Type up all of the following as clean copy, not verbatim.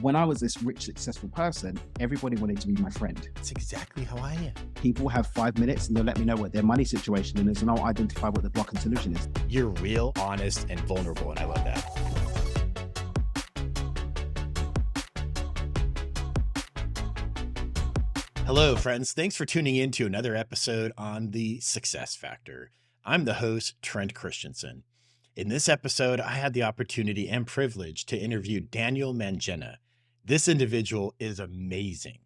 when I was this rich, successful person, everybody wanted to be my friend. That's exactly how I am. People have 5 minutes and they'll let me know what their money situation is, and I'll identify what the block and solution is. You're real, honest, and vulnerable, and I love that. Hello, friends. Thanks for tuning in to another episode on the Success Factor. I'm the host, Trent Christensen. In this episode, I had the opportunity and privilege to interview Daniel Mangena. This individual is amazing.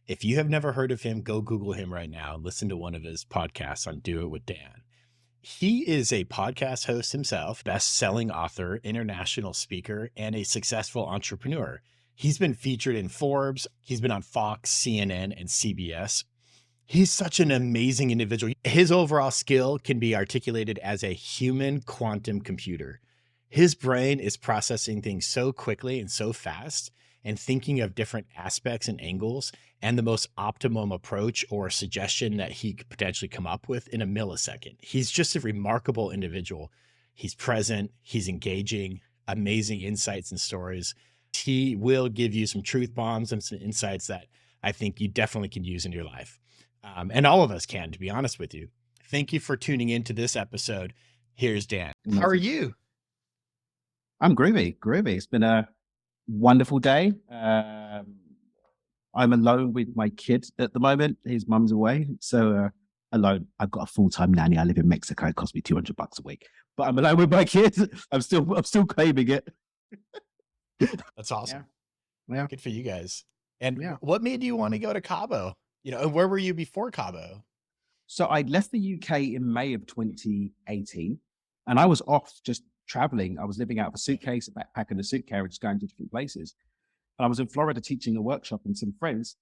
If you have never heard of him, go Google him right now and listen to one of his podcasts on Do It with Dan. He is a podcast host himself, best-selling author, international speaker, and a successful entrepreneur. He's been featured in Forbes. He's been on Fox, CNN, and CBS. He's such an amazing individual. His overall skill can be articulated as a human quantum computer. His brain is processing things so quickly and so fast and thinking of different aspects and angles and the most optimum approach or suggestion that he could potentially come up with in a millisecond. He's just a remarkable individual. He's present, he's engaging, amazing insights and stories. He will give you some truth bombs and some insights that I think you definitely can use in your life. And all of us can, to be honest with you. Thank you for tuning into this episode. Here's Dan. How are you? I'm groovy. It's been a wonderful day. I'm alone with my kid at the moment. His mum's away. So alone. I've got a full-time nanny. I live in Mexico. It costs me $200 a week. But I'm alone with my kids. I'm still claiming it. That's awesome. Yeah. Good for you guys. And what made you want to go to Cabo? And where were you before Cabo? So I left the UK in May of 2018 and I was off just traveling. I was living out of a suitcase, a backpack and a suit carriage, going to different places. And I was in Florida teaching a workshop, and some friends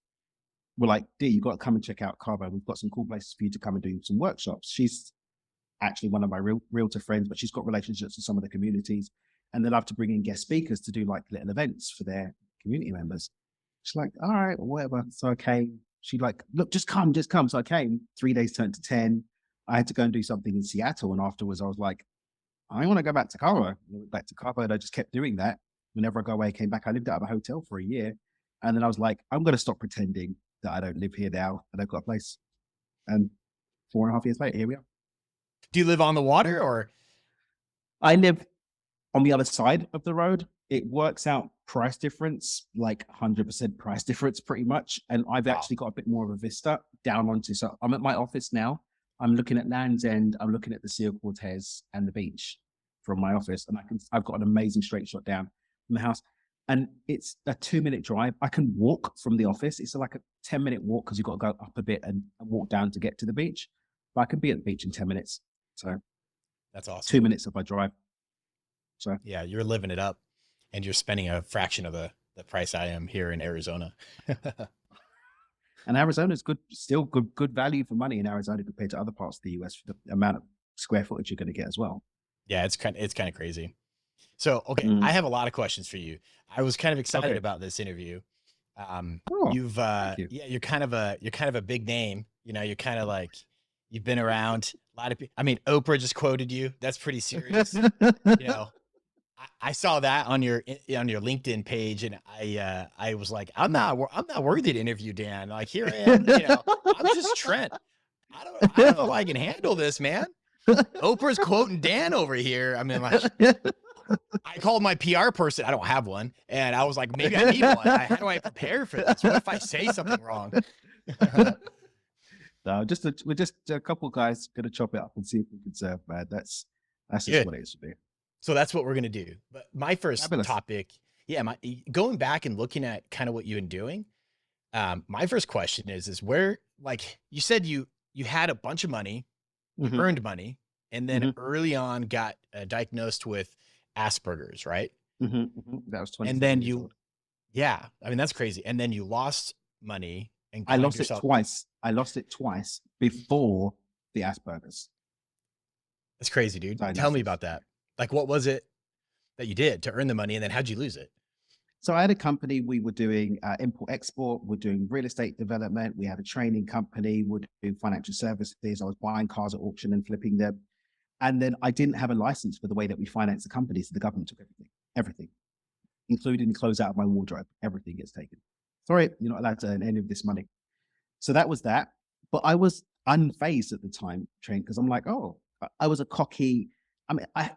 were like, "Dear, you got to come and check out Cabo. We've got some cool places for you to come and do some workshops." She's actually one of my realtor friends, but she's got relationships with some of the communities. And they love to bring in guest speakers to do like little events for their community members. She's like, "All right, well, whatever." So I came. She'd like, "Look, just come. So I came. 3 days turned to 10. I had to go and do something in Seattle. And afterwards I was like, I want to go back to Cabo. I went back to Cabo, and I just kept doing that. Whenever I go away, I came back. I lived out of a hotel for a year. And then I was like, I'm going to stop pretending that I don't live here now. And I've got a place. And 4.5 years later, here we are. Do you live on the water or? I live on the other side of the road. It works out price difference, like 100% price difference pretty much. And I've actually got a bit more of a vista down onto, so I'm at my office now. I'm looking at Land's End. I'm looking at the Seal Cortez and the beach from my office. And I've got an amazing straight shot down from the house. And it's a 2-minute drive. I can walk from the office. It's like a 10-minute walk because you've got to go up a bit and walk down to get to the beach. But I can be at the beach in 10 minutes. So that's awesome. 2 minutes if I drive. So yeah, you're living it up. And you're spending a fraction of the price I am here in Arizona. And Arizona's still good value for money in Arizona compared to other parts of the US for the amount of square footage you're going to get as well. Yeah, it's kind of crazy. So, okay, I have a lot of questions for you. I was kind of excited about this interview. You're kind of a big name. You're kind of like, you've been around a lot of people. I mean, Oprah just quoted you. That's pretty serious. I saw that on your LinkedIn page, and I was like, I'm not worthy to interview Dan. Like, here I am, I'm just Trent. I don't know if I can handle this, man. Oprah's quoting Dan over here. I mean, like, I called my PR person. I don't have one, and I was like, maybe I need one. How do I prepare for this? What if I say something wrong? No, we're just a couple of guys gonna chop it up and see if we can serve, man. That's just what it is to be. So that's what we're going to do. But my first topic, going back and looking at kind of what you've been doing. My first question is where, like you said, you had a bunch of money, you earned money, and then early on got diagnosed with Asperger's, right? That was 20. And then I mean, that's crazy. And then you lost money and I lost it twice. I lost it twice before the Asperger's. That's crazy, dude. Tell me about that. Like, what was it that you did to earn the money, and then how'd you lose it? So I had a company. We were doing import export. We're doing real estate development. We had a training company. We're doing financial services. I was buying cars at auction and flipping them. And then I didn't have a license for the way that we finance the company. So the government took everything. including the clothes out of my wardrobe. Everything gets taken. Sorry, you're not allowed to earn any of this money. So that was that. But I was unfazed at the time, Trent, because I'm like, oh, I was a cocky. I mean, I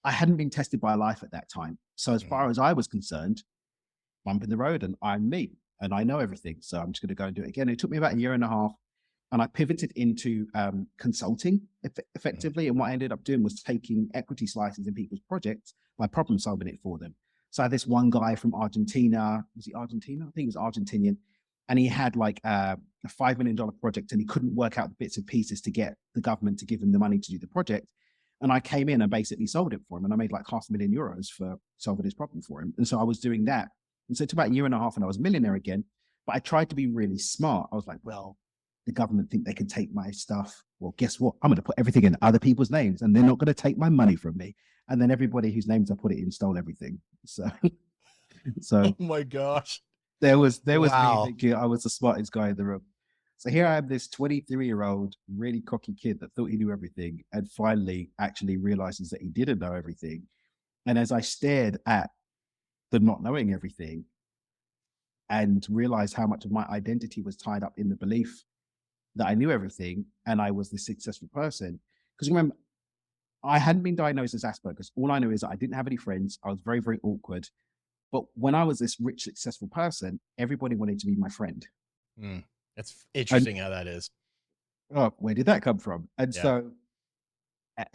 hadn't been tested by life at that time. So as far as I was concerned, bump in the road and I'm me and I know everything. So I'm just going to go and do it again. It took me about a year and a half and I pivoted into consulting effectively. And what I ended up doing was taking equity slices in people's projects by problem solving it for them. So I had this one guy from Argentina. Was he Argentina? I think he was Argentinian. And he had like a $5 million project and he couldn't work out the bits and pieces to get the government to give him the money to do the project. And I came in and basically solved it for him. And I made like €500,000 for solving his problem for him. And so I was doing that. And so it took about a year and a half and I was a millionaire again. But I tried to be really smart. I was like, well, the government think they can take my stuff. Well, guess what? I'm going to put everything in other people's names and they're not going to take my money from me. And then everybody whose names I put it in stole everything. So, Oh my gosh. There was Wow. me thinking I was the smartest guy in the room. So here I am, this 23-year-old, really cocky kid that thought he knew everything and finally actually realizes that he didn't know everything. And as I stared at the not knowing everything and realized how much of my identity was tied up in the belief that I knew everything and I was this successful person. Because remember, I hadn't been diagnosed as Asperger's. All I knew is that I didn't have any friends. I was very, very awkward. But when I was this rich, successful person, everybody wanted to be my friend. That's interesting how that is. Oh, where did that come from? And Yeah. so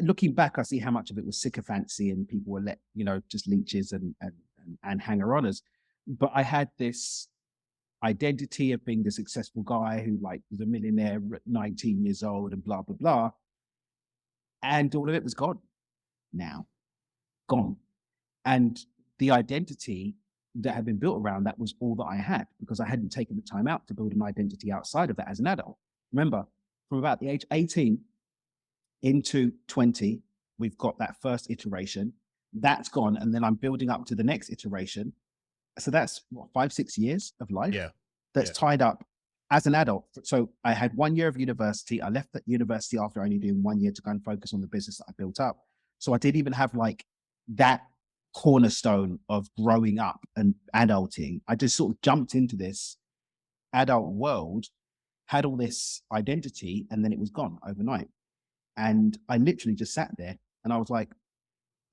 looking back, I see how much of it was sycophancy and people were just leeches and hanger-oners. But I had this identity of being the successful guy who like was a millionaire at 19 years old and blah, blah, blah. And all of it was gone now, gone. And the identity that had been built around that was all that I had because I hadn't taken the time out to build an identity outside of that as an adult. Remember, from about the age 18 into 20, we've got that first iteration. That's gone. And then I'm building up to the next iteration. So that's what, 5-6 years of life that's tied up as an adult. So I had 1 year of university. I left that university after only doing 1 year to go and focus on the business that I built up. So I didn't even have like that cornerstone of growing up and adulting. I just sort of jumped into this adult world, had all this identity, and then it was gone overnight. And I literally just sat there and I was like,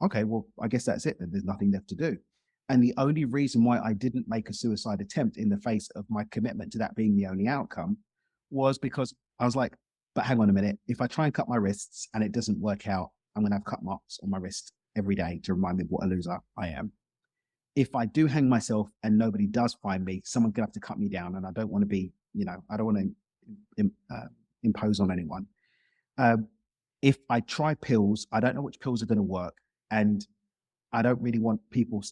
okay, well, I guess that's it then. There's nothing left to do. And the only reason why I didn't make a suicide attempt in the face of my commitment to that being the only outcome was because I was like, but hang on a minute. If I try and cut my wrists and it doesn't work out, I'm going to have cut marks on my wrist every day to remind me of what a loser I am. If I do hang myself and nobody does find me, someone's gonna have to cut me down, and I don't want to be, I don't want to impose on anyone. If I try pills, I don't know which pills are going to work, and I don't really want people,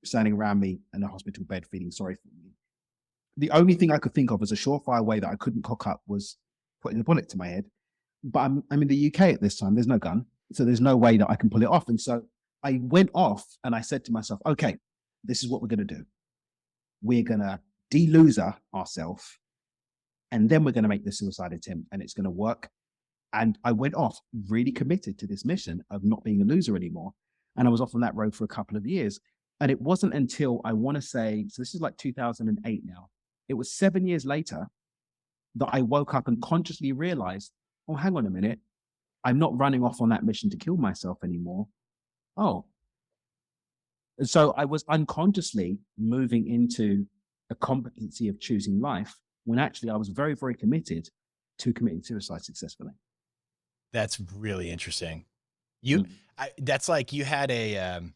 standing around me in a hospital bed feeling sorry for me. The only thing I could think of as a surefire way that I couldn't cock up was putting a bullet to my head. But I'm in the UK at this time. There's no gun. So there's no way that I can pull it off. And so I went off and I said to myself, okay, this is what we're going to do. We're going to de-loser ourselves and then we're going to make the suicide attempt and it's going to work. And I went off really committed to this mission of not being a loser anymore. And I was off on that road for a couple of years. And it wasn't until I want to say, so this is like 2008 now. It was 7 years later that I woke up and consciously realized, oh, hang on a minute. I'm not running off on that mission to kill myself anymore. Oh. And so I was unconsciously moving into a competency of choosing life when actually I was very, very committed to committing suicide successfully. That's really interesting. That's like you had an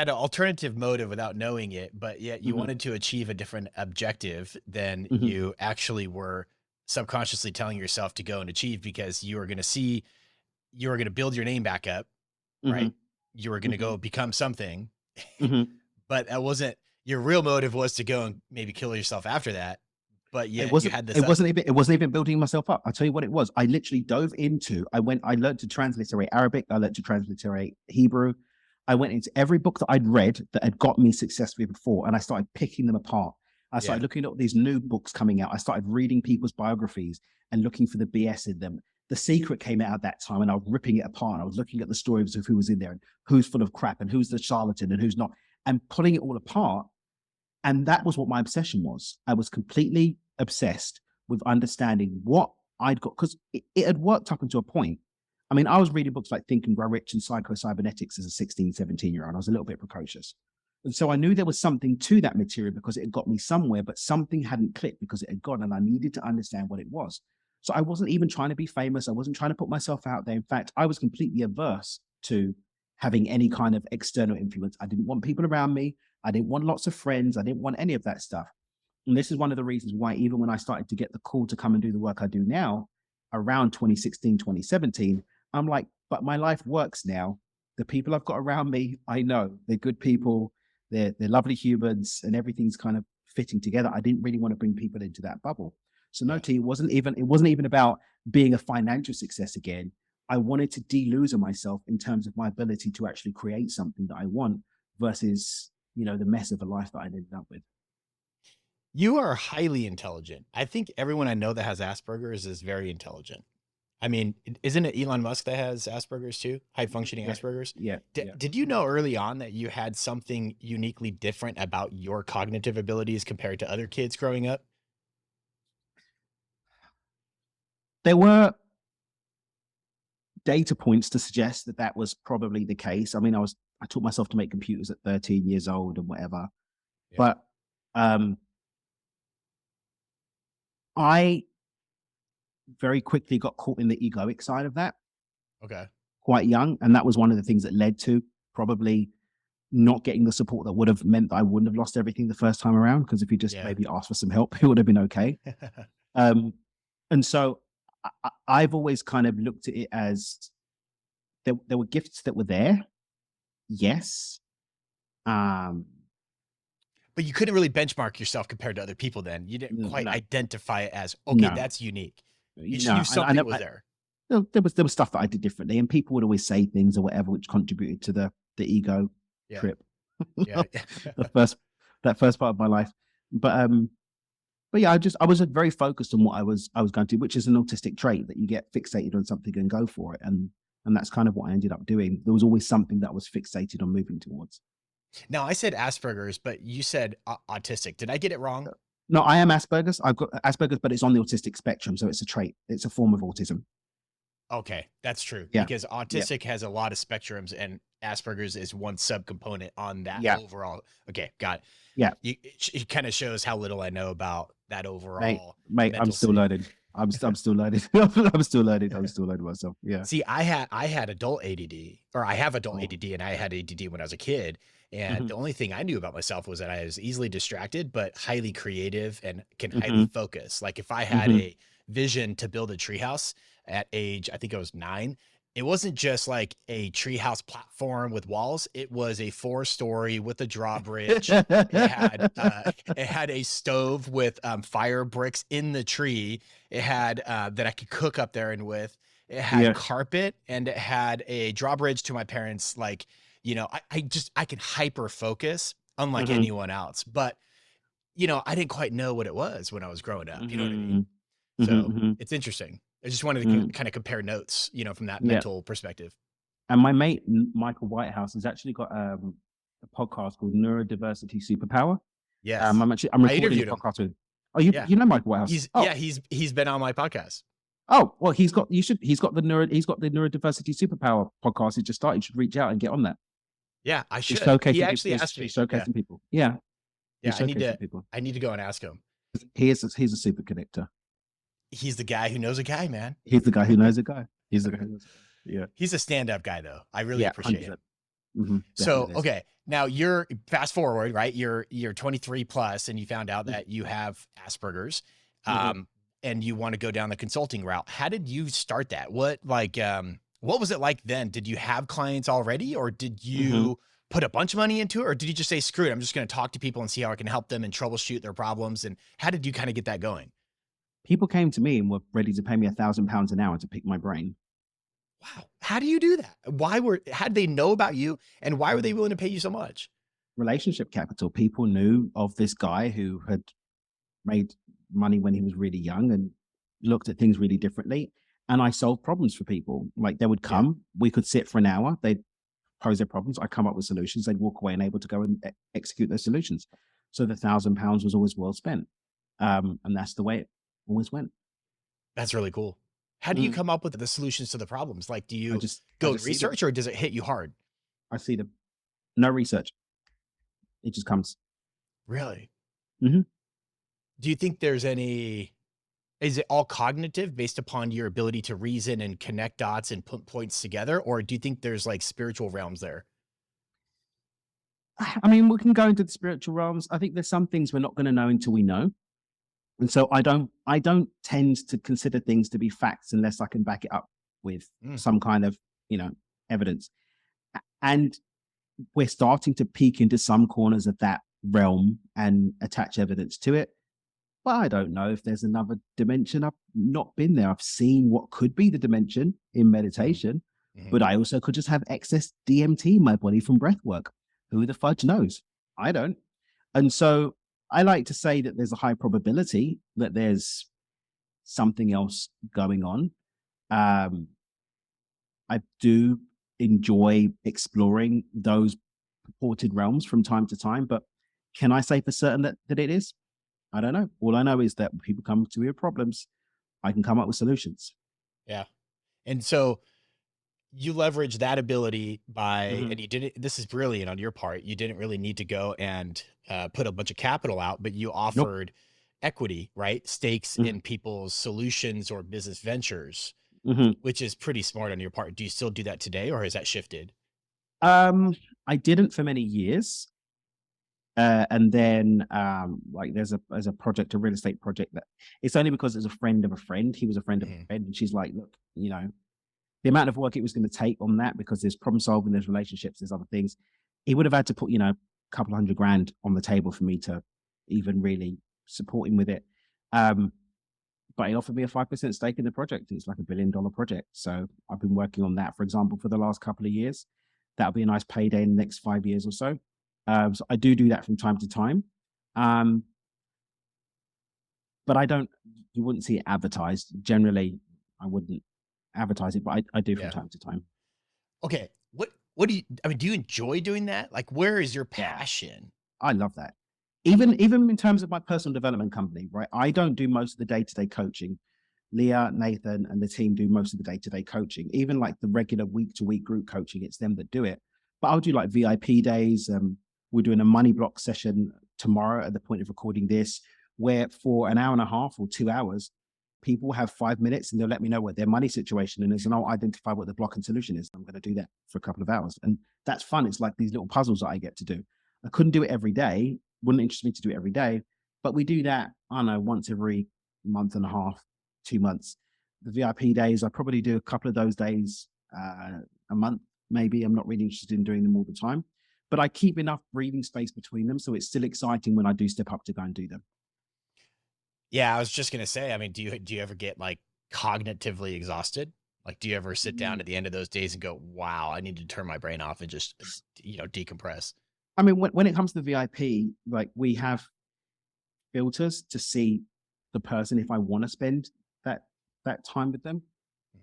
alternative motive without knowing it, but yet you wanted to achieve a different objective than you actually were subconsciously telling yourself to go and achieve, because you were going to build your name back up, right? You were going to go become something, but that wasn't your real motive. Was to go and maybe kill yourself after that. But yeah, you had this. It wasn't even building myself up. I'll tell you what it was. I literally dove into. I learned to transliterate Arabic. I learned to transliterate Hebrew. I went into every book that I'd read that had got me successfully before, and I started picking them apart. I started looking at these new books coming out. I started reading people's biographies and looking for the BS in them. The Secret came out at that time, and I was ripping it apart. And I was looking at the stories of who was in there and who's full of crap and who's the charlatan and who's not, and pulling it all apart. And that was what my obsession was. I was completely obsessed with understanding what I'd got, because it had worked up until a point. I mean, I was reading books like Think and Grow Rich and Psycho-Cybernetics as a 16, 17-year-old. I was a little bit precocious. And so I knew there was something to that material because it had got me somewhere, but something hadn't clicked because it had gone, and I needed to understand what it was. So I wasn't even trying to be famous. I wasn't trying to put myself out there. In fact, I was completely averse to having any kind of external influence. I didn't want people around me. I didn't want lots of friends. I didn't want any of that stuff. And this is one of the reasons why, even when I started to get the call to come and do the work I do now, around 2016, 2017, I'm like, but my life works now. The people I've got around me, I know they're good people. They're lovely humans, and everything's kind of fitting together. I didn't really want to bring people into that bubble. So no, T, it wasn't even about being a financial success again. I wanted to delusion myself in terms of my ability to actually create something that I want versus, the mess of a life that I ended up with. You are highly intelligent. I think everyone I know that has Asperger's is very intelligent. I mean, isn't it Elon Musk that has Asperger's too? High functioning Asperger's? Yeah. Did you know early on that you had something uniquely different about your cognitive abilities compared to other kids growing up? There were data points to suggest that that was probably the case. I mean, I taught myself to make computers at 13 years old and whatever. Yeah. But I very quickly got caught in the egoic side of that. Okay. Quite young. And that was one of the things that led to probably not getting the support that would have meant that I wouldn't have lost everything the first time around. Because if you just maybe asked for some help, it would have been okay. And so I've always kind of looked at it as there were gifts that were there. Yes. But you couldn't really benchmark yourself compared to other people then. You didn't quite identify it as, okay, that's unique. You just knew something was there. There was stuff that I did differently, and people would always say things or whatever, which contributed to the ego trip. Yeah. that first part of my life. But yeah, I was very focused on what I was going to do, which is an autistic trait, that you get fixated on something and go for it. And that's kind of what I ended up doing. There was always something that I was fixated on moving towards. Now, I said Asperger's, but you said autistic. Did I get it wrong? No, I am Asperger's. I've got Asperger's, but it's on the autistic spectrum. So it's a trait. It's a form of autism. Okay, that's true. Yeah. Because autistic has a lot of spectrums, and Asperger's is one subcomponent on that overall. Okay, got it. Yeah. It kind of shows how little I know about that overall. Mate, I'm still learning. I'm still learning. I'm still learning myself. Yeah. See, I had adult ADD, or I have adult ADD, and I had ADD when I was a kid. And the only thing I knew about myself was that I was easily distracted, but highly creative and can highly focus. Like if I had a vision to build a treehouse at age, I think I was 9, it wasn't just like a treehouse platform with walls. It was a 4-story with a drawbridge. It had a stove with fire bricks in the tree. It had that I could cook up there and with. It had carpet, and it had a drawbridge to my parents' I can hyper focus unlike anyone else, but I didn't quite know what it was when I was growing up. You know what I mean? So it's interesting. I just wanted to kind of compare notes, from that mental perspective. And my mate, Michael Whitehouse, has actually got a podcast called Neurodiversity Superpower. Yes. I'm recording a podcast with him. Oh, you know Michael Whitehouse? He's been on my podcast. Oh, well, he's got the Neurodiversity Superpower podcast. He just started. You should reach out and get on that. Yeah, I should. He actually asked me. Showcasing people. Yeah. I need to go and ask him. He's a super connector. He's the guy who knows a guy, man. He's the guy who knows a guy. He's the guy who knows a guy. Yeah. He's a stand-up guy, though. I really appreciate 100%. it. So, okay. Now you're fast forward, right? You're 23 plus, and you found out that you have Asperger's, and you want to go down the consulting route. How did you start that? What was it like then? Did you have clients already, or did you put a bunch of money into it, or did you just say, screw it, I'm just going to talk to people and see how I can help them and troubleshoot their problems? And how did you kind of get that going? People came to me and were ready to pay me £1,000 an hour to pick my brain. Wow. How do you do that? How did they know about you, and why were they willing to pay you so much? Relationship capital. People knew of this guy who had made money when he was really young and looked at things really differently. and I solved problems for people. Like they would Yeah. come, we could sit for an hour, they'd pose their problems, I come up with solutions, they'd walk away and able to go and execute those solutions. So the £1,000 was always well spent. And that's the way it always went. That's really cool. How do you Mm. come up with the solutions to the problems? Like, do I you just go and see them. research or does it hit you hard? I see them. No research. It just comes. Really? Mhm. Do you think there's any, is it all cognitive based upon your ability to reason and connect dots and put points together? Or do you think there's like spiritual realms there? I mean, we can go into the spiritual realms. I think there's some things we're not going to know until we know. And so I don't tend to consider things to be facts unless I can back it up with Mm. some kind of, evidence. And we're starting to peek into some corners of that realm and attach evidence to it. But I don't know if there's another dimension. I've not been there. I've seen what could be the dimension in meditation, Mhm. but I also could just have excess DMT in my body from breath work. Who the fudge knows? I don't. And so I like to say that there's a high probability that there's something else going on. I do enjoy exploring those purported realms from time to time, but can I say for certain that it is? I don't know. All I know is that when people come to me with problems, I can come up with solutions. Yeah. And so you leverage that ability by, Mhm. and you didn't, this is brilliant on your part. You didn't really need to go and put a bunch of capital out, but you Nope. offered equity, right? Stakes Mhm. in people's solutions or business ventures, Mhm. which is pretty smart on your part. Do you still do that today or has that shifted? Um, I didn't for many years. And then like there's a project, a real estate project that it's only because it's a friend of a friend. He was a friend of a Mhm. friend, and she's like, look, the amount of work it was going to take on that because there's problem solving, there's relationships, there's other things. He would have had to put, a couple of $100,000 on the table for me to even really support him with it. Um, but he offered me a 5% stake in the project. It's like $1 billion project. So I've been working on that, for example, for the last couple of years. That'll be a nice payday in the next 5 years or so. So I do that from time to time. Um, but you wouldn't see it advertised. Generally, I wouldn't advertise it, but I do from Yeah. time to time. Okay. What do you, I mean, do you enjoy doing that? Like, where is your Yeah. passion? I love that. Even in terms of my personal development company, right? I don't do most of the day-to-day coaching. Leah, Nathan, and the team do most of the day-to-day coaching. Even like the regular week-to-week group coaching, it's them that do it. But I'll do like VIP days. We're doing a money block session tomorrow at the point of recording this, where for an hour and a half or 2 hours, people have 5 minutes and they'll let me know what their money situation is, and I'll identify what the block and solution is. I'm going to do that for a couple of hours, and that's fun. It's like these little puzzles that I get to do. I couldn't do it every day. Wouldn't interest me to do it every day, but we do that, I don't know, once every month and a half, 2 months. The VIP days, I probably do a couple of those days a month, maybe. I'm not really interested in doing them all the time, but I keep enough breathing space between them. So it's still exciting when I do step up to go and do them. Yeah, I was just gonna say, I mean, do you ever get like cognitively exhausted? Like, do you ever sit down Mm. at the end of those days and go, "Wow, I need to turn my brain off and just, decompress"? I mean, when it comes to VIP, like we have filters to see the person if I want to spend that time with them.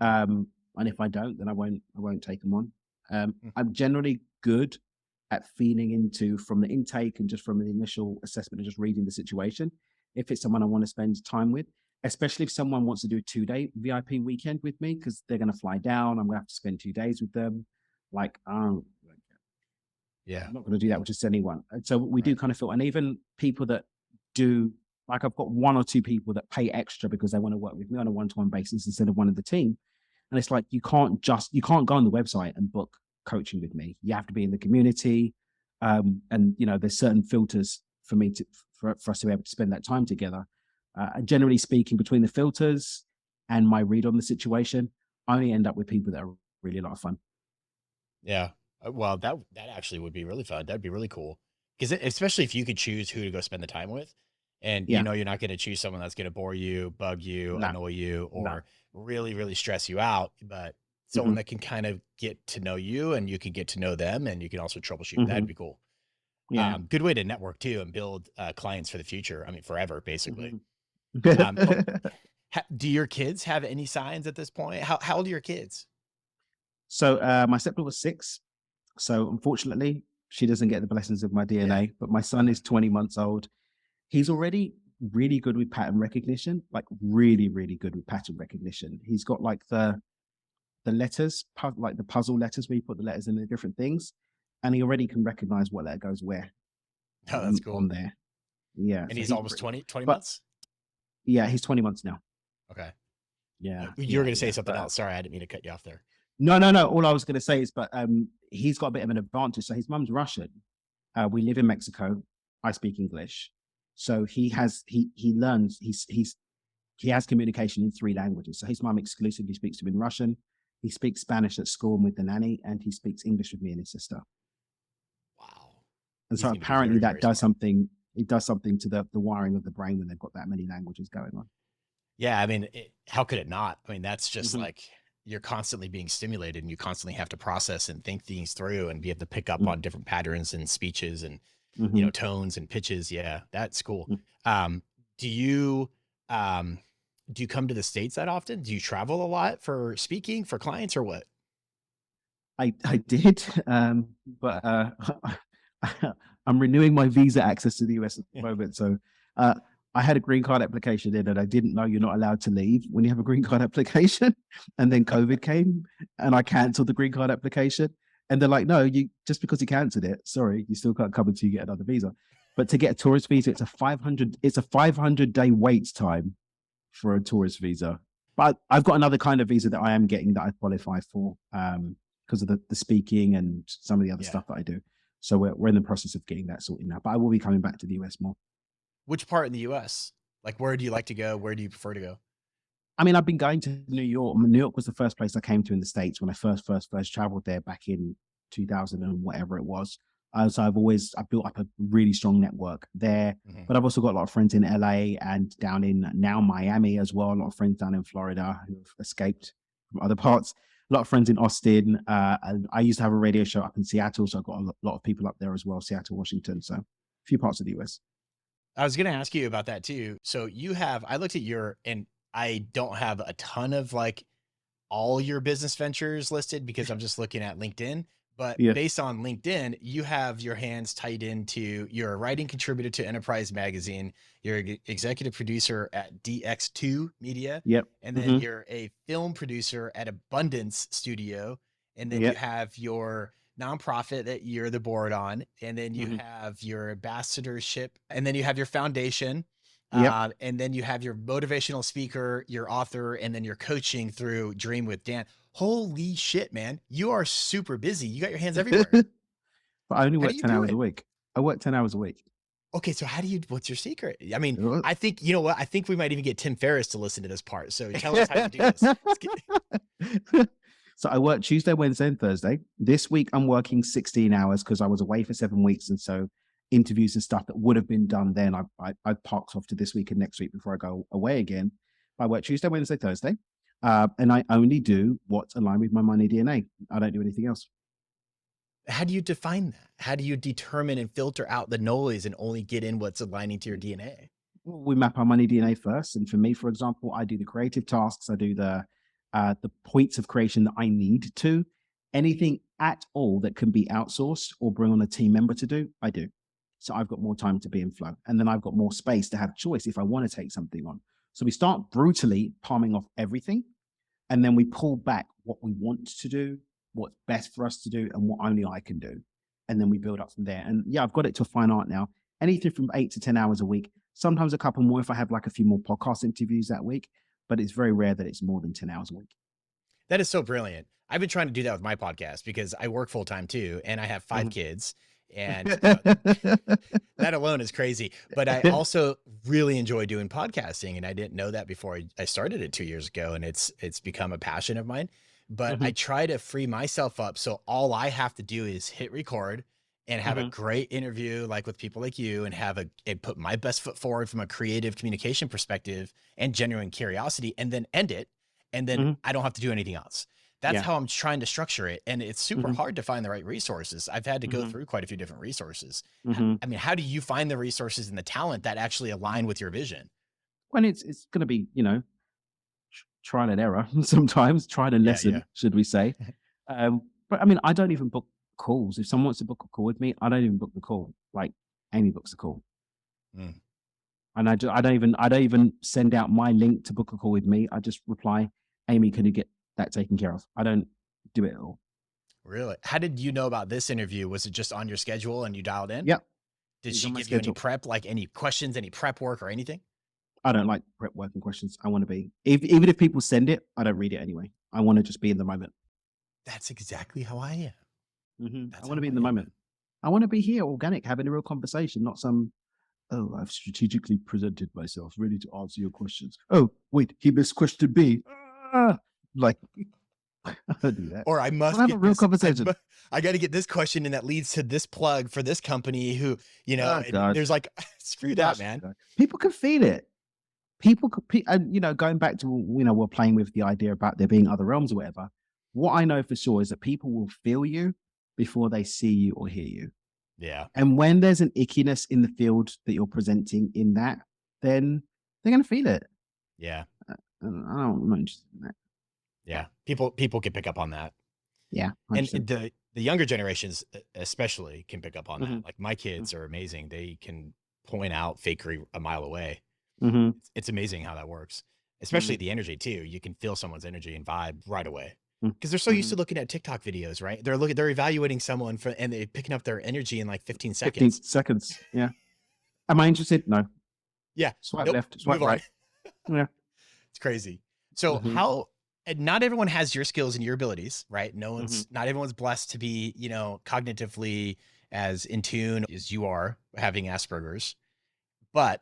Mhm. And if I don't, then I won't take them on. Mm. I'm generally good at feeling into from the intake and just from the initial assessment and just reading the situation. If it's someone I want to spend time with, especially if someone wants to do a 2-day VIP weekend with me, because they're going to fly down, I'm going to have to spend 2 days with them. Like, Yeah. I'm not going to do that with just anyone. And so we do Right. kind of feel, and even people that do, like I've got one or two people that pay extra because they want to work with me on a one-to-one basis instead of one of the team. And it's like, you can't go on the website and book coaching with me. You have to be in the community. And there's certain filters for me for us to be able to spend that time together. And generally speaking, between the filters and my read on the situation, I only end up with people that are really a lot of fun. Yeah. Well, that actually would be really fun. That'd be really cool. Because especially if you could choose who to go spend the time with, and Yeah. you're not going to choose someone that's going to bore you, bug you, No, annoy you, no. or really, really stress you out, but someone Hmm. that can kind of get to know you and you can get to know them and you can also troubleshoot. Hmm. That'd be cool. Yeah. Good way to network too and build clients for the future. I mean, forever, basically. Hmm. Um, oh, Do your kids have any signs at this point? How old are your kids? So my stepdaughter was 6. So unfortunately, she doesn't get the blessings of my Yeah. DNA. But my son is 20 months old. He's already really good with pattern recognition, like really, really good with pattern recognition. He's got like the letters, like the puzzle letters where you put the letters in the different things, and he already can recognize what letter goes where Oh, that's cool. on there. Yeah, And so he's he's almost 20 but months? yeah, he's 20 months now. Okay. Yeah, You were yeah, going to say yeah. something else. Sorry, I didn't mean to cut you off there. No, no, no. All I was going to say is, but he's got a bit of an advantage. So his mum's Russian. We live in Mexico. I speak English, so he learns. He has communication in 3 languages. So his mum exclusively speaks to him in Russian. He speaks Spanish at school and with the nanny, and he speaks English with me and his sister. Wow. And He's so going to be apparently very, that very does smart. something. It does something to the wiring of the brain when they've got that many languages going on. Yeah. I mean, how could it not? I mean, that's just Mhm. like you're constantly being stimulated and you constantly have to process and think things through and be able to pick up Mm, on different patterns and speeches and, mhm, tones and pitches. Yeah. That's cool. mm. Um, do you, um, do you come to the States that often? Do you travel a lot for speaking for clients or what? I did, but I'm renewing my visa access to the US at the moment. So uh, I had a green card application in, and I didn't know you're not allowed to leave when you have a green card application. And then COVID came, and I cancelled the green card application. And they're like, "No, you just because you cancelled it, sorry, you still can't come until you get another visa." But to get a tourist visa, it's a 500-day wait time for a tourist visa. But I've got another kind of visa that I am getting that I qualify for because of the speaking and some of the other Yeah. stuff that I do. So we're in the process of getting that sorted now. But I will be coming back to the US more. Which part in the US? Like, where do you like to go? Where do you prefer to go? I mean, I've been going to New York. New York was the first place I came to in the States when I first traveled there back in 2000 and whatever it was. So I've built up a really strong network there, Mhm. but I've also got a lot of friends in LA and down in now Miami as well. A lot of friends down in Florida who've escaped from other parts. A lot of friends in Austin. And I used to have a radio show up in Seattle, so I've got a lot of people up there as well. Seattle, Washington. So a few parts of the US. I was going to ask you about that too. So I looked at and I don't have a ton of like all your business ventures listed because I'm just looking at LinkedIn. But Yeah. based on LinkedIn, you have your hands tied into you're a writing contributor to Enterprise Magazine. You're an executive producer at DX2 Media. Yep. And then Hmm. you're a film producer at Abundance Studio. And then you Yep. have your nonprofit that you're the board on. And then you Hmm. have your ambassadorship. And then you have your foundation. Yep. And then you have your motivational speaker, your author, and then your coaching through Dream with Dan. Holy shit, man. You are super busy. You got your hands everywhere. But I only How do work you 10 do hours a it? week. I work 10 hours a week. Okay, so what's your secret? I mean, I think, you know what? I think we might even get Tim Ferriss to listen to this part. So tell us how you do this. So I work Tuesday, Wednesday, and Thursday. This week I'm working 16 hours because I was away for 7 weeks. And so interviews and stuff that would have been done then, I parked off to this week and next week before I go away again. I work Tuesday, Wednesday, Thursday. And I only do what's aligned with my money DNA. I don't do anything else. How do you define that? How do you determine and filter out the noise and only get in what's aligning to your DNA? We map our money DNA first. And for me, for example, I do the creative tasks. I do the points of creation that I need to. Anything at all that can be outsourced or bring on a team member to do, I do. So I've got more time to be in flow. And then I've got more space to have choice if I want to take something on. So we start brutally palming off everything. And then we pull back what we want to do, what's best for us to do, and what only I can do. And then we build up from there. And yeah, I've got it to a fine art now. Anything from 8 to 10 hours a week, sometimes a couple more if I have like a few more podcast interviews that week. But it's very rare that it's more than 10 hours a week. That is so brilliant. I've been trying to do that with my podcast because I work full time too, and I have 5 kids, and that alone is crazy. But I also really enjoy doing podcasting, and I didn't know that before I started it 2 years ago, and it's become a passion of mine. But I try to free myself up so all I have to do is hit record and have a great interview, like with people like you, and put my best foot forward from a creative communication perspective and genuine curiosity, and then end it. And then I don't have to do anything else. That's how I'm trying to structure it. And it's super hard to find the right resources. I've had to go through quite a few different resources. I mean, how do you find the resources and the talent that actually align with your vision? When it's going to be, trial and error sometimes, trial and Yeah, lesson, yeah. should we say. But I mean, I don't even book calls. If someone wants to book a call with me, I don't even book the call. Like Amy books the call. Mm. And I don't even send out my link to book a call with me. I just reply, Amy, can you get that taken care of? I don't do it at all. Really? How did you know about this interview? Was it just on your schedule and you dialed in? Yep. Did It's she on my give you any schedule. prep, like any questions, any prep work or anything? I don't like prep work and questions. I want to be, even if people send it, I don't read it anyway. I want to just be in the moment. That's exactly how I am. I That's want to how be in I the am, moment. man. I want to be here, organic, having a real conversation, not some, oh, I've strategically presented myself, ready to answer your questions. Oh, wait, he missed question B. Like, I don't do that. Or I I want must to have a get real this. conversation. I got to get this question, and that leads to this plug for this company. Who, Oh, and God. there's like, screw that, man. God. People can feel it. And going back to, we're playing with the idea about there being other realms or whatever. What I know for sure is that people will feel you before they see you or hear you. Yeah, And when there's an ickiness in the field that you're presenting in that, then they're going to feel it. yeah, And I'm not interested in that. yeah. People can pick up on that, Yeah. and 100%. the younger generations especially can pick up on Mm-hmm. that. Like my kids are amazing; they can point out fakery a mile away. Mm-hmm. It's amazing how that works, Mm-hmm. especially the energy too. You can feel someone's energy and vibe right away Mm-hmm. because they're so used to looking at TikTok videos, right? They're evaluating someone and they're picking up their energy in like 15 15 seconds. seconds. Yeah. Am I interested? No. Yeah. Swipe Nope. left, swipe Move on. right. Yeah. It's crazy. So Mm-hmm. and not everyone has your skills and your abilities, right? Mm-hmm. Not everyone's blessed to be, cognitively as in tune as you are, having Asperger's, but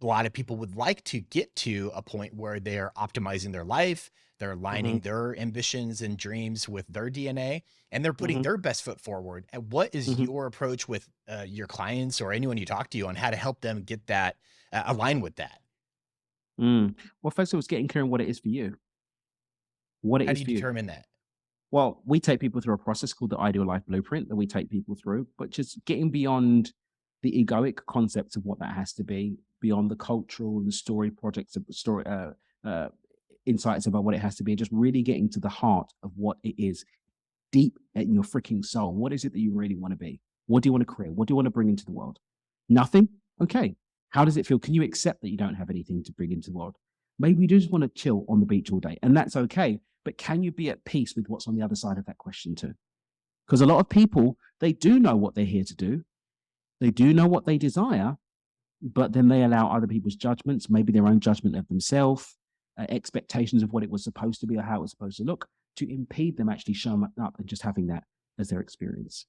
a lot of people would like to get to a point where they're optimizing their life, they're Mm-hmm. aligning their ambitions and dreams with their DNA, and they're putting Mm-hmm. their best foot forward. And what is Mm-hmm. your approach with your clients or anyone you talk to on how to help them get that align with that? Well, first of all, it's getting clear on what it is for you. What it How do is you for you. determine that? Well, we take people through a process called the Ideal Life Blueprint that we take people through, but just getting beyond the egoic concepts of what that has to be, beyond the cultural and the story projects of the story, insights about what it has to be, just really getting to the heart of what it is deep in your freaking soul. What is it that you really want to be? What do you want to create? What do you want to bring into the world? Nothing? Okay. How does it feel? Can you accept that you don't have anything to bring into the world? Maybe you just want to chill on the beach all day, and that's okay. But can you be at peace with what's on the other side of that question too? Because a lot of people, they do know what they're here to do. They do know what they desire, but then they allow other people's judgments, maybe their own judgment of themselves, expectations of what it was supposed to be or how it was supposed to look, to impede them actually showing up and just having that as their experience.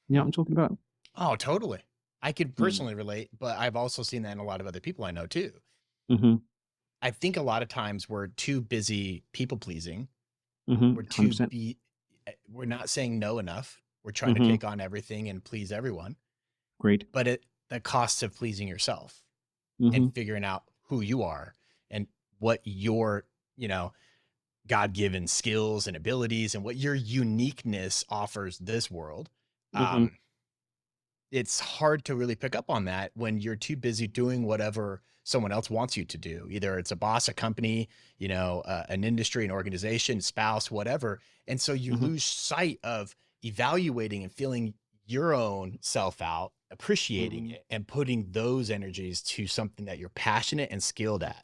You know what I'm talking about? Oh, totally. I could Mm. personally relate, but I've also seen that in a lot of other people I know too. Mm-hmm. I think a lot of times we're too busy people pleasing. Mm-hmm. We're 100%. we're not saying no enough. We're trying to Mm-hmm. take on everything and please everyone, Great. but at the cost of pleasing yourself and Mm-hmm. figuring out who you are and what your, God-given skills and abilities and what your uniqueness offers this world. Mm-hmm. It's hard to really pick up on that when you're too busy doing whatever someone else wants you to do. Either it's a boss, a company, an industry, an organization, spouse, whatever. And so you Mm-hmm. lose sight of evaluating and feeling your own self out, appreciating Mm-hmm. it, and putting those energies to something that you're passionate and skilled at.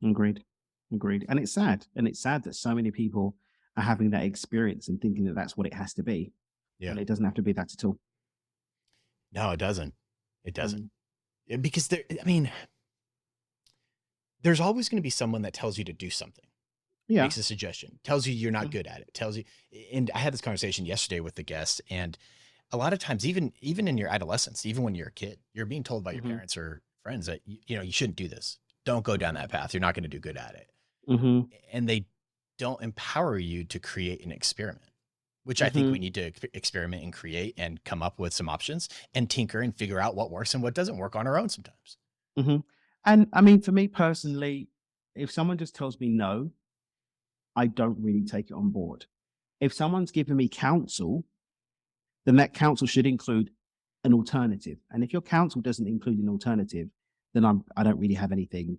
Agreed. Agreed. And it's sad. And it's sad that so many people are having that experience and thinking that that's what it has to be. Yeah. And it doesn't have to be that at all. No, it doesn't. It doesn't. Mm. Because there's always going to be someone that tells you to do something. Yeah. Makes a suggestion, tells you you're not Mm-hmm. good at it, tells you. And I had this conversation yesterday with the guest, and a lot of times, even in your adolescence, even when you're a kid, you're being told by your Mm-hmm. parents or friends that you shouldn't do this. Don't go down that path. You're not going to do good at it. Mm-hmm. And they don't empower you to create an experiment, which I think Mm-hmm. we need to experiment and create and come up with some options and tinker and figure out what works and what doesn't work on our own sometimes. Mm-hmm. And I mean, for me personally, if someone just tells me no, I don't really take it on board. If someone's giving me counsel, then that counsel should include an alternative. And if your counsel doesn't include an alternative, then I don't really have anything.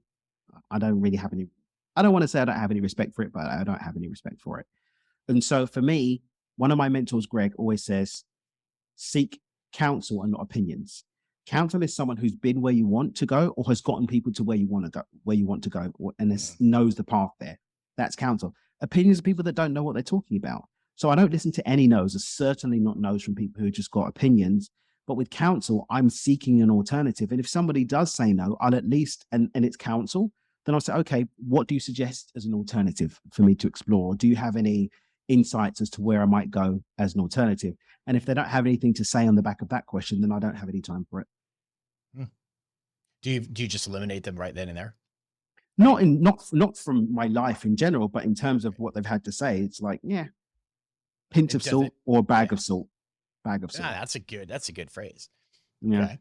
I don't really have any I don't want to say I don't have any respect for it, but I don't have any respect for it. And so for me, one of my mentors, Greg, always says, seek counsel and not opinions. Counsel is someone who's been where you want to go or has gotten people to where you want to go, and knows the path there. That's counsel. Opinions are people that don't know what they're talking about. So I don't listen to any no's, certainly not no's from people who just got opinions. But with counsel, I'm seeking an alternative. And if somebody does say no, I'll at least, and it's counsel, then I'll say, okay, what do you suggest as an alternative for me to explore? Do you have any insights as to where I might go as an alternative? And if they don't have anything to say on the back of that question, then I don't have any time for it. Do you just eliminate them right then and there? Not from my life in general, but in terms of what they've had to say, it's like, yeah, pinch of salt or a bag of salt. Bag of salt. That's a good phrase. Yeah. Okay.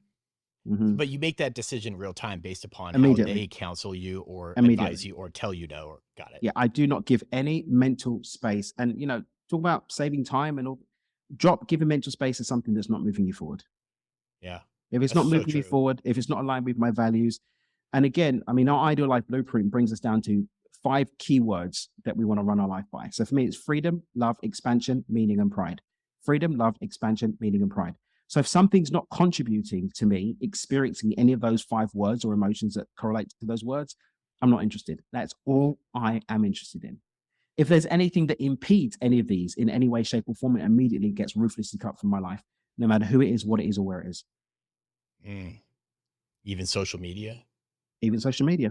But you make that decision real time based upon how they counsel you or advise you or tell you no, or got it. Yeah, I do not give any mental space. And, talk about saving time and all. Giving mental space is something that's not moving you forward. Yeah. If it's not moving me forward, if it's not aligned with my values. And again, I mean, our ideal life blueprint brings us down to 5 keywords that we want to run our life by. So for me, it's freedom, love, expansion, meaning, and pride. Freedom, love, expansion, meaning, and pride. So if something's not contributing to me experiencing any of those 5 words or emotions that correlate to those words, I'm not interested. That's all I am interested in. If there's anything that impedes any of these in any way, shape, or form, it immediately gets ruthlessly cut from my life, no matter who it is, what it is, or where it is. Even social media? Even social media.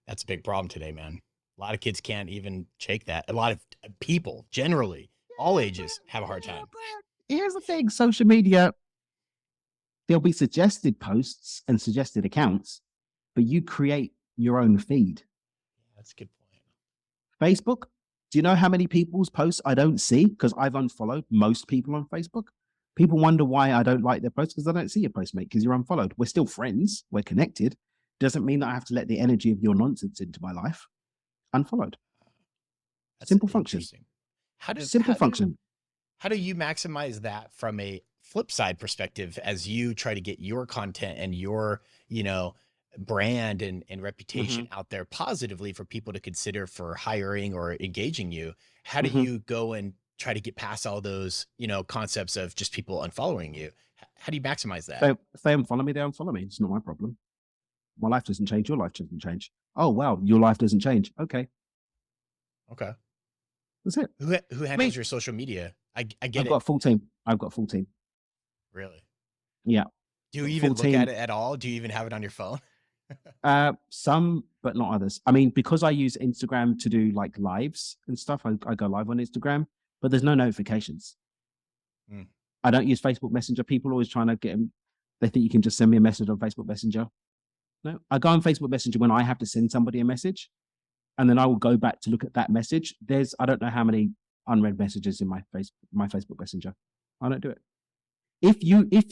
That's a big problem today, man. A lot of kids can't even shake that. A lot of people, generally, all ages, have a hard time. Here's the thing, social media, there'll be suggested posts and suggested accounts, but you create your own feed. That's a good point. Facebook, do you know how many people's posts I don't see? Because I've unfollowed most people on Facebook. People wonder why I don't like their posts because I don't see your post, mate, because you're unfollowed. We're still friends. We're connected. Doesn't mean that I have to let the energy of your nonsense into my life. Unfollowed. That's simple function. How do you maximize that from a flip side perspective as you try to get your content and your, brand and reputation out there positively for people to consider for hiring or engaging you? How do you go and try to get past all those, concepts of just people unfollowing you? How do you maximize that? If they unfollow me, they unfollow me. It's not my problem. My life doesn't change. Your life doesn't change. Oh, wow. Your life doesn't change. Okay. That's it. Who handles your social media? I get it. I've got a full team. Really? Yeah. Do you even look at it at all? Do you even have it on your phone? Some, but not others. I mean, because I use Instagram to do like lives and stuff, I go live on Instagram, but there's no notifications. I don't use Facebook Messenger. People are always trying to get them. They think you can just send me a message on Facebook Messenger. No, I go on Facebook Messenger when I have to send somebody a message, and then I will go back to look at that message. I don't know how many unread messages in my Facebook Messenger. I don't do it. If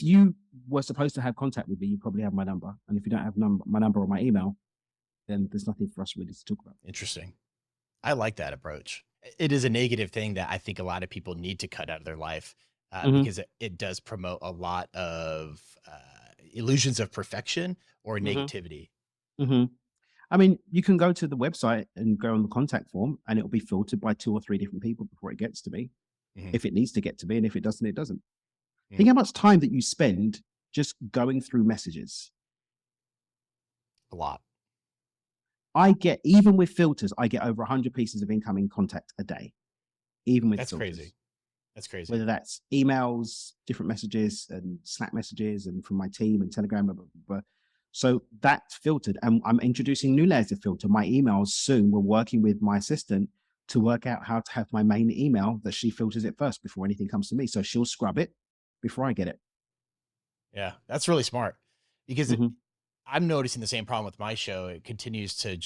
you were supposed to have contact with me, you probably have my number. And if you don't have my number or my email, then there's nothing for us really to talk about. Interesting. I like that approach. It is a negative thing that I think a lot of people need to cut out of their life because it does promote a lot of illusions of perfection or negativity. I mean, you can go to the website and go on the contact form and it'll be filtered by 2 or 3 different people before it gets to me. If it needs to get to me, and if it doesn't, it doesn't. Think how much time that you spend just going through messages. A lot. Even with filters, I get over 100 pieces of incoming contact a day. Even with filters. That's crazy. Whether that's emails, different messages, and Slack messages, and from my team and Telegram, blah, blah, blah. So that's filtered. And I'm introducing new layers of filter. My emails soon, we're working with my assistant to work out how to have my main email that she filters it first before anything comes to me. So she'll scrub it before I get it. Yeah, that's really smart because I'm noticing the same problem with my show. It continues to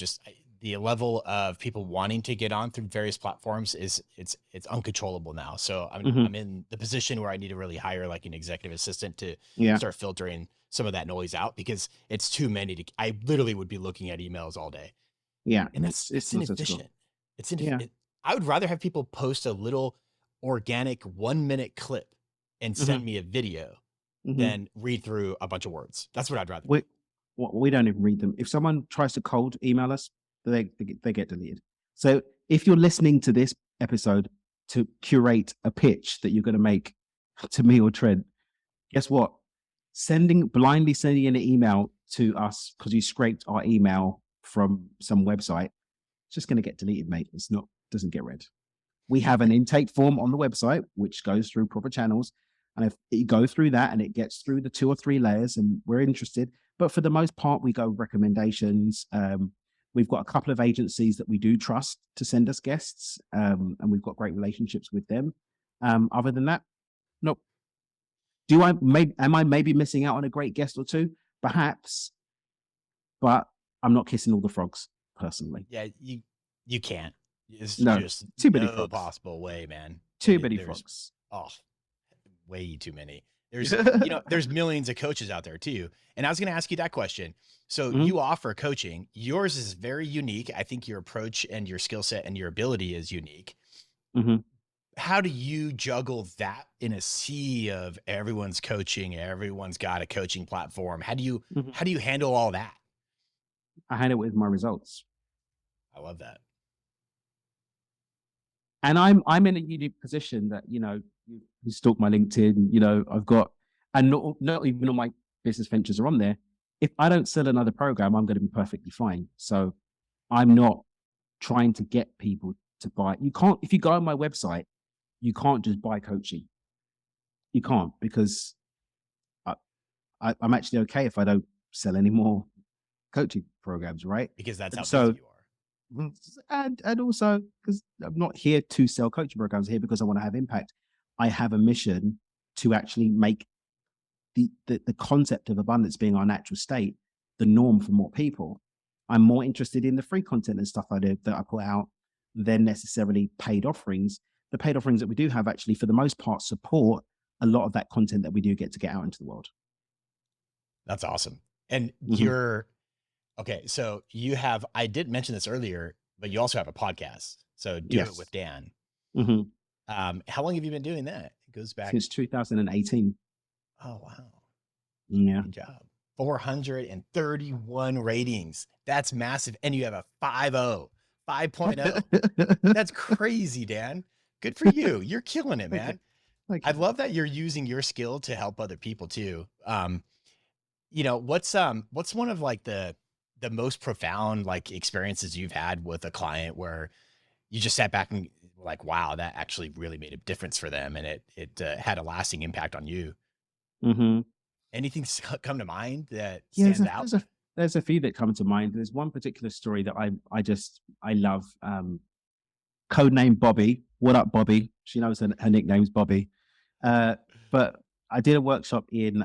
the level of people wanting to get on through various platforms it's uncontrollable now. So I'm in the position where I need to really hire like an executive assistant to start filtering some of that noise out because it's too many I literally would be looking at emails all day. Yeah. And it's inefficient. It's inefficient. I would rather have people post a little organic 1-minute clip and send me a video than read through a bunch of words. That's what I'd rather do. We don't even read them. If someone tries to cold email us, they get deleted. So if you're listening to this episode to curate a pitch that you're going to make to me or Trent, guess what? Blindly sending an email to us because you scraped our email from some website, it's just going to get deleted, mate. Doesn't get read. We have an intake form on the website, which goes through proper channels. And if you go through that and it gets through the 2 or 3 layers and we're interested, but for the most part, we go recommendations. We've got a couple of agencies that we do trust to send us guests. And we've got great relationships with them. Other than that, nope. Am I maybe missing out on a great guest or two? Perhaps, but I'm not kissing all the frogs personally. Yeah, you can't. It's just too many no frogs. possible way, man. Too many frogs. Oh, way too many. There's there's millions of coaches out there too. And I was going to ask you that question. So you offer coaching. Yours is very unique. I think your approach and your skill set and your ability is unique. How do you juggle that in a sea of everyone's coaching? Everyone's got a coaching platform. How do you handle all that? I handle it with my results. I love that. And I'm in a unique position that, you stalk my LinkedIn, I've got, and not even all my business ventures are on there. If I don't sell another program, I'm going to be perfectly fine. So I'm not trying to get people to buy. If you go on my website, you can't just buy coaching. You can't, because I'm actually okay if I don't sell any more coaching programs, right? Because that's how busy you are. And also because I'm not here to sell coaching programs. I'm here because I want to have impact. I have a mission to actually make the concept of abundance being our natural state the norm for more people. I'm more interested in the free content and stuff I do that I put out than necessarily paid offerings. The paid offerings that we do have actually, for the most part, support a lot of that content that we do get out into the world. That's awesome. And okay, so I did mention this earlier, but you also have a podcast. So Do It with Dan. How long have you been doing that? It goes back since 2018. Oh, wow. Yeah. Good job. 431 ratings. That's massive. And you have a 5.0. That's crazy, Dan. Good for you. You're killing it, man. I love that you're using your skill to help other people too. What's one of like the most profound like experiences you've had with a client where you just sat back and like, wow, that actually really made a difference for them, and it had a lasting impact on you? Anything come to mind that stands out? There's a few that come to mind. There's one particular story that I love. Codename Bobby. What up, Bobby? She knows her nickname's Bobby. But I did a workshop in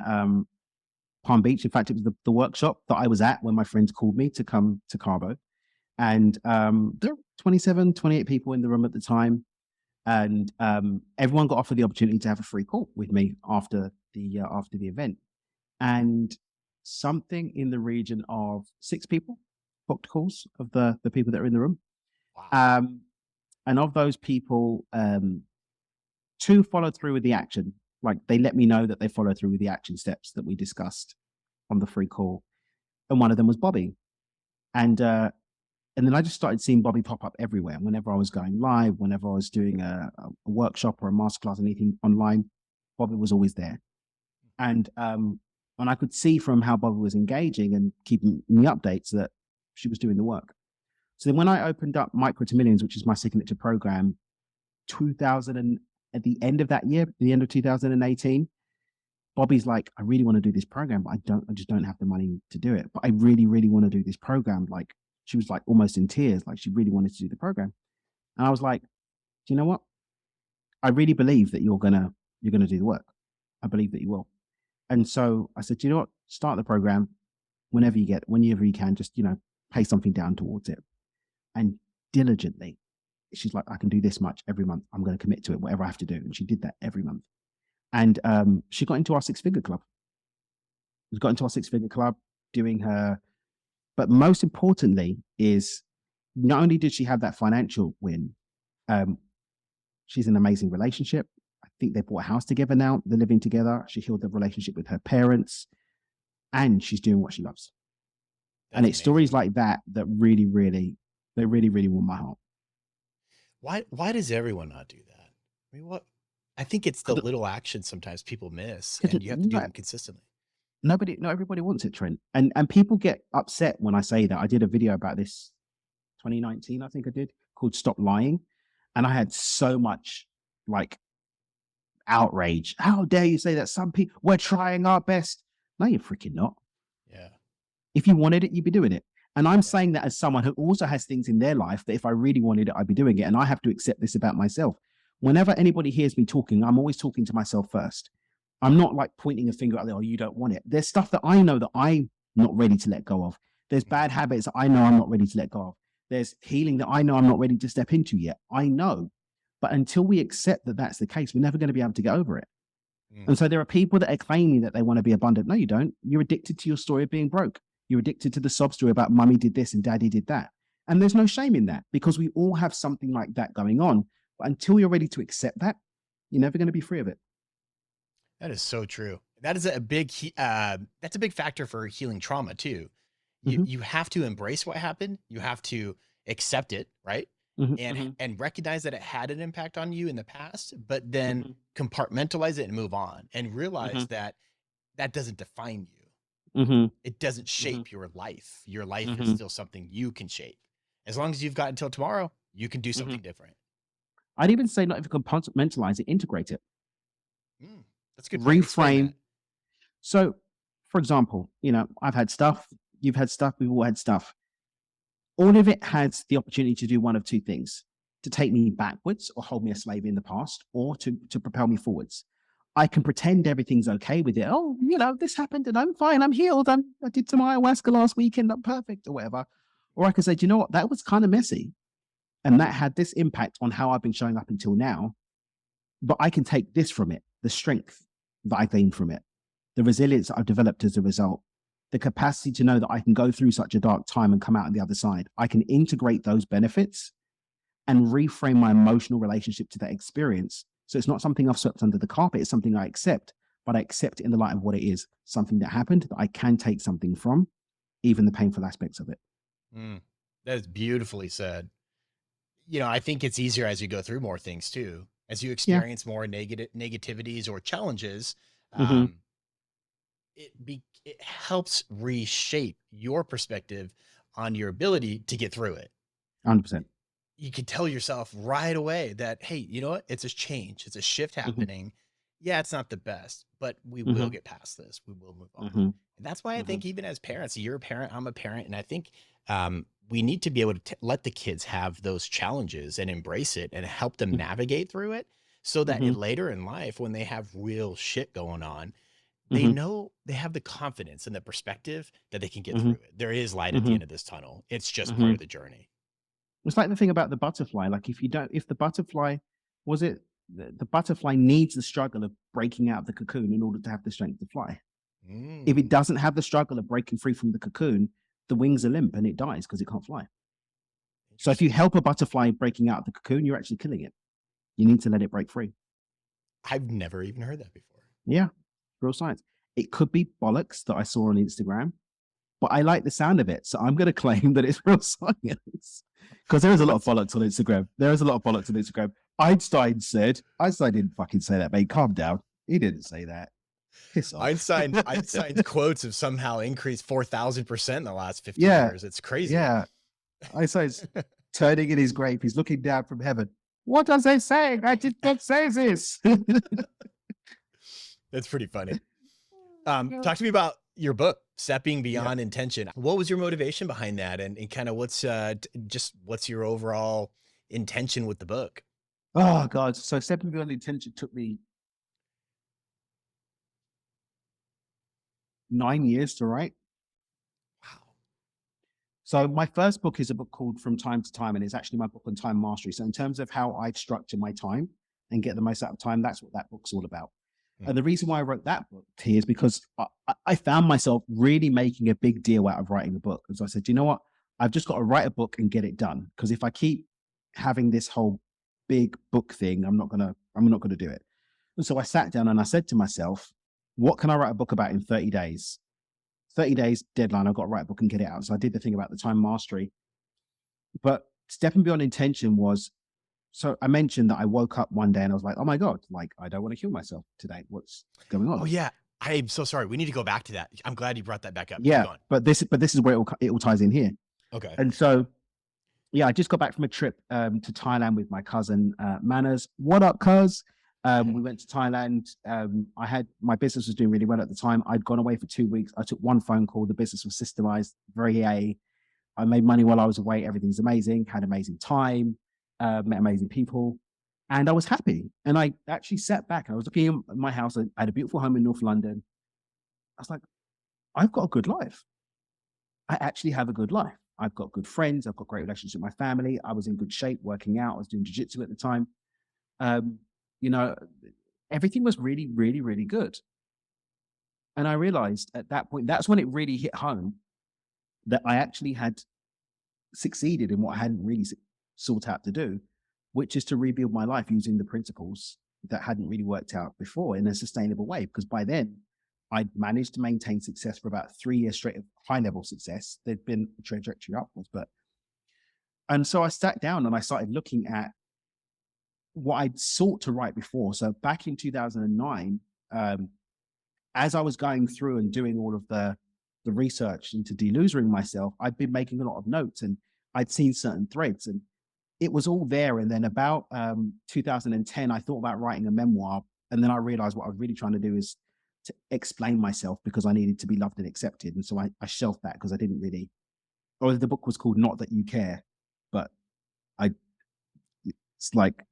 Palm Beach. In fact, it was the workshop that I was at when my friends called me to come to Cabo. And there were 27, 28 people in the room at the time. And everyone got offered the opportunity to have a free call with me after the event. And something in the region of 6 people booked calls of the people that are in the room. Wow. And of those people, 2 followed through with the action. Like, they let me know that they followed through with the action steps that we discussed on the free call. And one of them was Bobby. And then I just started seeing Bobby pop up everywhere. Whenever I was going live, whenever I was doing a workshop or a masterclass, anything online, Bobby was always there. And I could see from how Bobby was engaging and keeping me updates that she was doing the work. So then when I opened up Micro to Millions, which is my signature program, at the end of that year, the end of 2018, Bobby's like, I really want to do this program, but I just don't have the money to do it. But I really, really want to do this program. Like, she was like almost in tears, like she really wanted to do the program. And I was like, do you know what? I really believe that you're gonna do the work. I believe that you will. And so I said, do you know what? Start the program whenever you can, just, pay something down towards it. And diligently, she's like, I can do this much every month. I'm going to commit to it, whatever I have to do. And she did that every month. And she got into our 6-figure club. She got into our 6-figure club doing her, but most importantly is not only did she have that financial win, she's in an amazing relationship. I think they bought a house together now. They're living together. She healed the relationship with her parents, and she's doing what she loves. And it's stories like that that really, really They really, really want my heart. Why does everyone not do that? I mean, I think it's the 'Cause little actions sometimes people miss, Because and you have to do them consistently. not everybody wants it, Trent. And people get upset when I say that. I did a video about this 2019, I think I did, called Stop Lying. And I had so much like outrage. How dare you say that? Some people, we're trying our best. No, you're freaking not. Yeah. If you wanted it, you'd be doing it. And I'm Yeah. saying that as someone who also has things in their life that if I really wanted it, I'd be doing it. And I have to accept this about myself. Whenever anybody hears me talking, I'm always talking to myself first. I'm not like pointing a finger at, oh, you don't want it. There's stuff that I know that I'm not ready to let go of. There's bad habits that I know I'm not ready to let go of. There's healing that I know I'm not ready to step into yet. I know. But until we accept that that's the case, we're never going to be able to get over it. And so there are people that are claiming that they want to be abundant. No, you don't. You're addicted to your story of being broke. You're addicted to the sob story about mummy did this and daddy did that. And there's no shame in that because we all have something like that going on. But until you're ready to accept that, you're never going to be free of it. That is so true. That is a big, that's a big factor for healing trauma too. You have to embrace what happened. You have to accept it, right? And recognize that it had an impact on you in the past, but then compartmentalize it and move on and realize that that doesn't define you. It doesn't shape your life. Your life is still something you can shape. As long as you've got until tomorrow, you can do something different. I'd even say not even compartmentalize it, integrate it. That's a good point. Reframe. So, for example, I've had stuff, you've had stuff, we've all had stuff. All of it has the opportunity to do one of two things: to take me backwards or hold me a slave in the past, or to propel me forwards. I can pretend everything's okay with it. Oh, this happened and I'm fine. I'm healed. I did some ayahuasca last weekend. I'm perfect or whatever. Or I can say, do you know what? That was kind of messy. And that had this impact on how I've been showing up until now. But I can take this from it, the strength that I gained from it, the resilience that I've developed as a result, the capacity to know that I can go through such a dark time and come out on the other side. I can integrate those benefits and reframe my emotional relationship to that experience. So it's not something I've swept under the carpet. It's something I accept, but I accept it in the light of what it is, something that happened that I can take something from, even the painful aspects of it. That is beautifully said. I think it's easier as you go through more things too, as you experience more negativities or challenges. It helps reshape your perspective on your ability to get through it. 100%. You can tell yourself right away that, hey, you know what? It's a change. It's a shift happening. Yeah, it's not the best, but we will get past this. We will move on. And that's why I think even as parents, you're a parent, I'm a parent. And I think we need to be able to let the kids have those challenges and embrace it and help them navigate through it so that later in life, when they have real shit going on, they know they have the confidence and the perspective that they can get through it. There is light at the end of this tunnel. It's just part of the journey. It's like the thing about the butterfly. Like if the butterfly, the butterfly needs the struggle of breaking out of the cocoon in order to have the strength to fly. If it doesn't have the struggle of breaking free from the cocoon, the wings are limp and it dies because it can't fly. So if you help a butterfly breaking out of the cocoon, you're actually killing it. You need to let it break free. I've never even heard that before. Yeah, real science. It could be bollocks that I saw on Instagram, but I like the sound of it. So I'm going to claim that it's real science. Because there is a lot of bollocks on Instagram. Einstein didn't fucking say that, mate. Calm down. He didn't say that. Piss off. Einstein's quotes have somehow increased 4,000% in the last 50 years. It's crazy. Yeah. Einstein's turning in his grave. He's looking down from heaven. What does they say? I did not say this. That's pretty funny. Talk to me about your book, Stepping Beyond Intention. What was your motivation behind that? And kind of what's your overall intention with the book? Oh God. So Stepping Beyond Intention took me 9 years to write. Wow. So my first book is a book called From Time to Time, and it's actually my book on time mastery. So in terms of how I structure my time and get the most out of time, that's what that book's all about. And the reason why I wrote that book here is because I found myself really making a big deal out of writing the book. And so I said, you know what? I've just got to write a book and get it done. Because if I keep having this whole big book thing, I'm not gonna do it. And so I sat down and I said to myself, what can I write a book about in 30 days? 30 days deadline. I've got to write a book and get it out. So I did the thing about the time mastery. But stepping beyond intention was, so I mentioned that I woke up one day and I was like, oh my God, like, I don't want to kill myself today. What's going Oh on? yeah. I'm so sorry. We need to go back to that. I'm glad you brought that back up. Keep Yeah. going. But this is where it all ties in here. Okay. And so, yeah, I just got back from a trip to Thailand with my cousin, Manners. What up, cuz? We went to Thailand. My business was doing really well at the time. I'd gone away for 2 weeks. I took one phone call. The business was systemized, very A. I made money while I was away. Everything's amazing. Had amazing time. Met amazing people. And I was happy. And I actually sat back and I was looking at my house. I had a beautiful home in North London. I was like, I've got a good life. I actually have a good life. I've got good friends. I've got great relationships with my family. I was in good shape, working out. I was doing jiu-jitsu at the time. Um, you know, everything was really, really, really good. And I realized at that point, that's when it really hit home that I actually had succeeded in what I hadn't really sought out to do, which is to rebuild my life using the principles that hadn't really worked out before in a sustainable way. Because by then, I'd managed to maintain success for about 3 years straight of high level success. There'd been a trajectory upwards, and so I sat down and I started looking at what I'd sought to write before. So back in 2009, as I was going through and doing all of the research into delosering myself, I'd been making a lot of notes and I'd seen certain threads and it was all there. And then about 2010, I thought about writing a memoir. And then I realized what I was really trying to do is to explain myself because I needed to be loved and accepted. And so I shelved that because I didn't really, or the book was called Not That You Care, but it's like,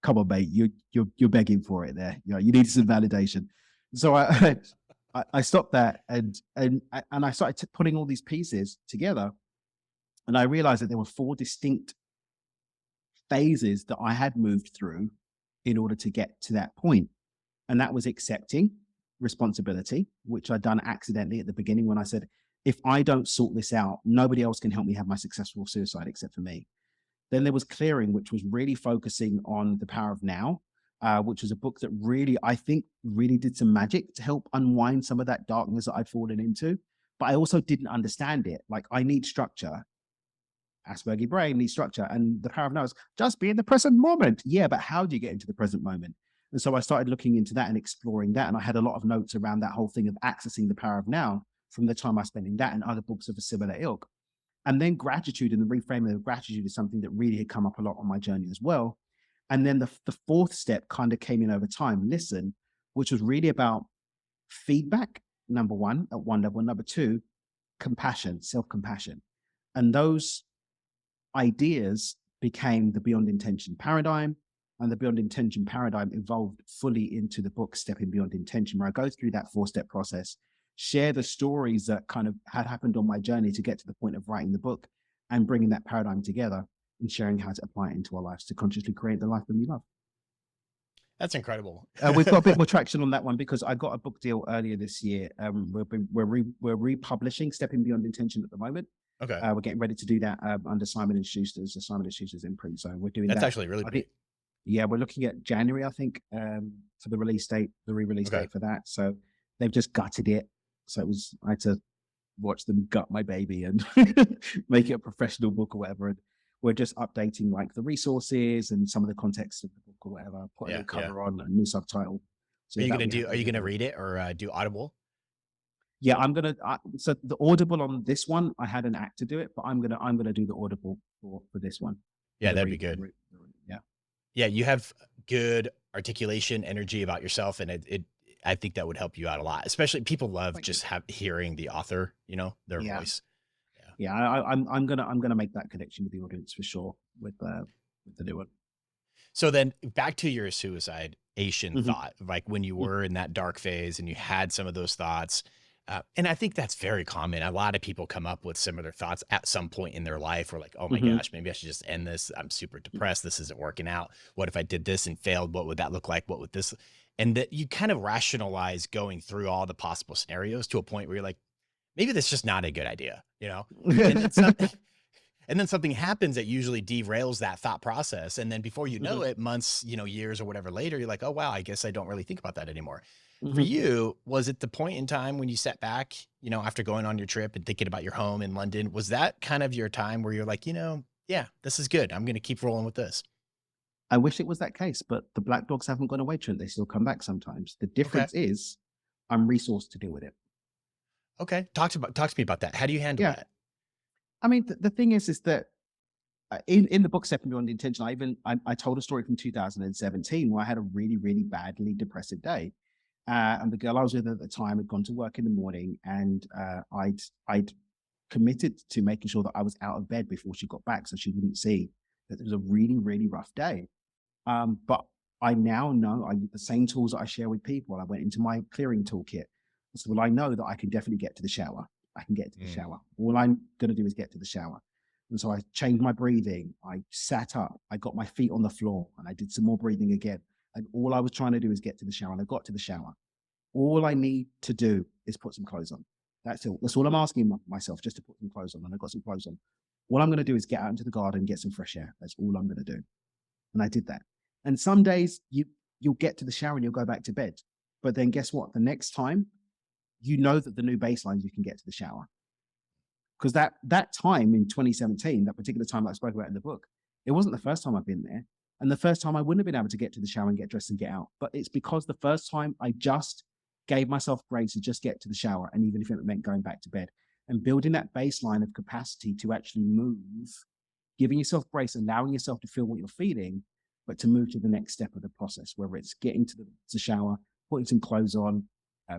come on, mate, you're begging for it there. You know, you need some validation. So I stopped that and I started putting all these pieces together. And I realized that there were 4 distinct phases that I had moved through in order to get to that point. And that was accepting responsibility, which I'd done accidentally at the beginning when I said, if I don't sort this out, nobody else can help me have my successful suicide except for me. Then there was clearing, which was really focusing on the power of now, which was a book that really, I think, really did some magic to help unwind some of that darkness that I'd fallen into. But I also didn't understand it. Like, I need structure. Asperger brain needs structure. And the power of now is just be in the present moment. Yeah, but how do you get into the present moment? And so I started looking into that and exploring that. And I had a lot of notes around that whole thing of accessing the power of now from the time I spent in that and other books of a similar ilk. And then gratitude and the reframing of gratitude is something that really had come up a lot on my journey as well. And then the 4th step kind of came in over time, listen, which was really about feedback, number 1, at one level. Number 2, compassion, self-compassion. And those ideas became the Beyond Intention paradigm. And the Beyond Intention paradigm evolved fully into the book Stepping Beyond Intention, where I go through that 4-step process, share the stories that kind of had happened on my journey to get to the point of writing the book and bringing that paradigm together and sharing how to apply it into our lives to consciously create the life that we love. That's incredible. We've got a bit more traction on that one because I got a book deal earlier this year. We're republishing Stepping Beyond Intention at the moment. Okay. We're getting ready to do that under Simon & Schuster's imprint. So we're doing that. That's actually really great. Yeah, we're looking at January, I think, for the release date, the re-release date for that. So they've just gutted it. So I had to watch them gut my baby and make it a professional book or whatever. And we're just updating like the resources and some of the context of the book or whatever, put a new cover on, a new subtitle. So are you going to read it or do Audible? Yeah, I'm going to, so the Audible on this one, I had an actor do it, but I'm going to do the Audible for this one. Yeah, that'd be good. Yeah. Yeah. You have good articulation, energy about yourself. And I think that would help you out a lot, especially people love hearing the author, their voice. Yeah. I'm going to make that connection with the audience for sure with the new one. So then back to your suicidation thought, like when you were in that dark phase and you had some of those thoughts. And I think that's very common. A lot of people come up with similar thoughts at some point in their life. We're like, oh my gosh, maybe I should just end this. I'm super depressed. This isn't working out. What if I did this and failed? What would that look like? What would this? And that you kind of rationalize going through all the possible scenarios to a point where you're like, maybe that's just not a good idea, And then something happens that usually derails that thought process. And then before you know it, months, years or whatever later, you're like, oh, wow, I guess I don't really think about that anymore. For Hmm. you, was it the point in time when you sat back, after going on your trip and thinking about your home in London, was that kind of your time where you're like, yeah, this is good. I'm going to keep rolling with this. I wish it was that case, but the black dogs haven't gone away, Trent. They still come back sometimes. The Okay. difference is I'm resourced to deal with it. Okay. Talk to me about that. How do you handle Yeah. that? I mean, the thing is that in the book Stepping Beyond Intention, I told a story from 2017 where I had a really, really badly depressive day. And the girl I was with at the time had gone to work in the morning, and I'd committed to making sure that I was out of bed before she got back, so she wouldn't see that it was a really, really rough day. But I now know the same tools that I share with people. I went into my clearing toolkit. So, well, I know that I can definitely get to the shower. I can get to the Mm. shower. All I'm going to do is get to the shower. And so I changed my breathing. I sat up. I got my feet on the floor, and I did some more breathing again. And all I was trying to do is get to the shower. And I got to the shower. All I need to do is put some clothes on. That's all. That's all I'm asking myself, just to put some clothes on. And I got some clothes on. All I'm going to do is get out into the garden and get some fresh air. That's all I'm going to do. And I did that. And some days you'll get to the shower and you'll go back to bed. But then guess what? The next time, you know that the new baseline, you can get to the shower. Because that time in 2017, that particular time that I spoke about in the book, it wasn't the first time I've been there. And the first time I wouldn't have been able to get to the shower and get dressed and get out. But it's because the first time I just gave myself grace to just get to the shower. And even if it meant going back to bed and building that baseline of capacity to actually move, giving yourself grace, allowing yourself to feel what you're feeling, but to move to the next step of the process, whether it's getting to the shower, putting some clothes on, uh,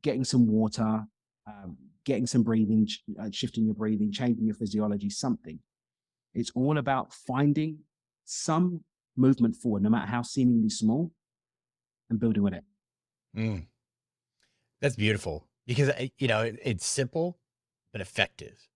getting some water, getting some breathing, shifting your breathing, changing your physiology, something. It's all about finding some movement forward, no matter how seemingly small, and building with it. Mm. That's beautiful because, it's simple, but effective.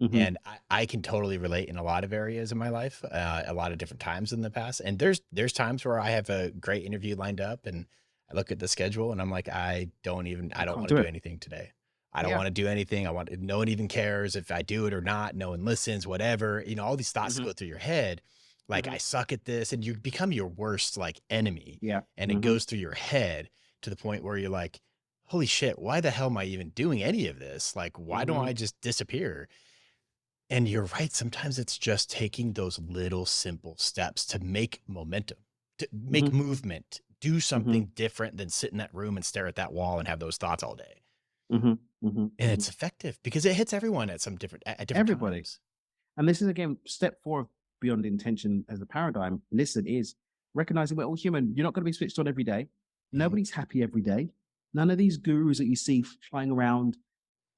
Hmm. And I can totally relate in a lot of areas in my life, a lot of different times in the past. And there's times where I have a great interview lined up and I look at the schedule and I'm like, I I don't can't want to do do it. anything today. I don't Yeah. want to do anything. No one even cares if I do it or not. No one listens, whatever. All these thoughts Hmm. go through your head. Like Hmm. I suck at this and you become your worst like enemy. Yeah. And it Hmm. goes through your head to the point where you're like, holy shit, why the hell am I even doing any of this? Like, why don't Hmm. I just disappear? And you're right. Sometimes it's just taking those little simple steps to make momentum, to make Hmm. movement, do Hmm. something different than sit in that room and stare at that wall and have those thoughts all day. Hmm. Hmm. And Hmm. it's effective because it hits everyone at at different Everybody. times. And this is again step 4 of beyond intention as a paradigm. Listen, is recognizing we're all human. You're not going to be switched on every day. Mhm. Nobody's happy every day. None of these gurus that you see flying around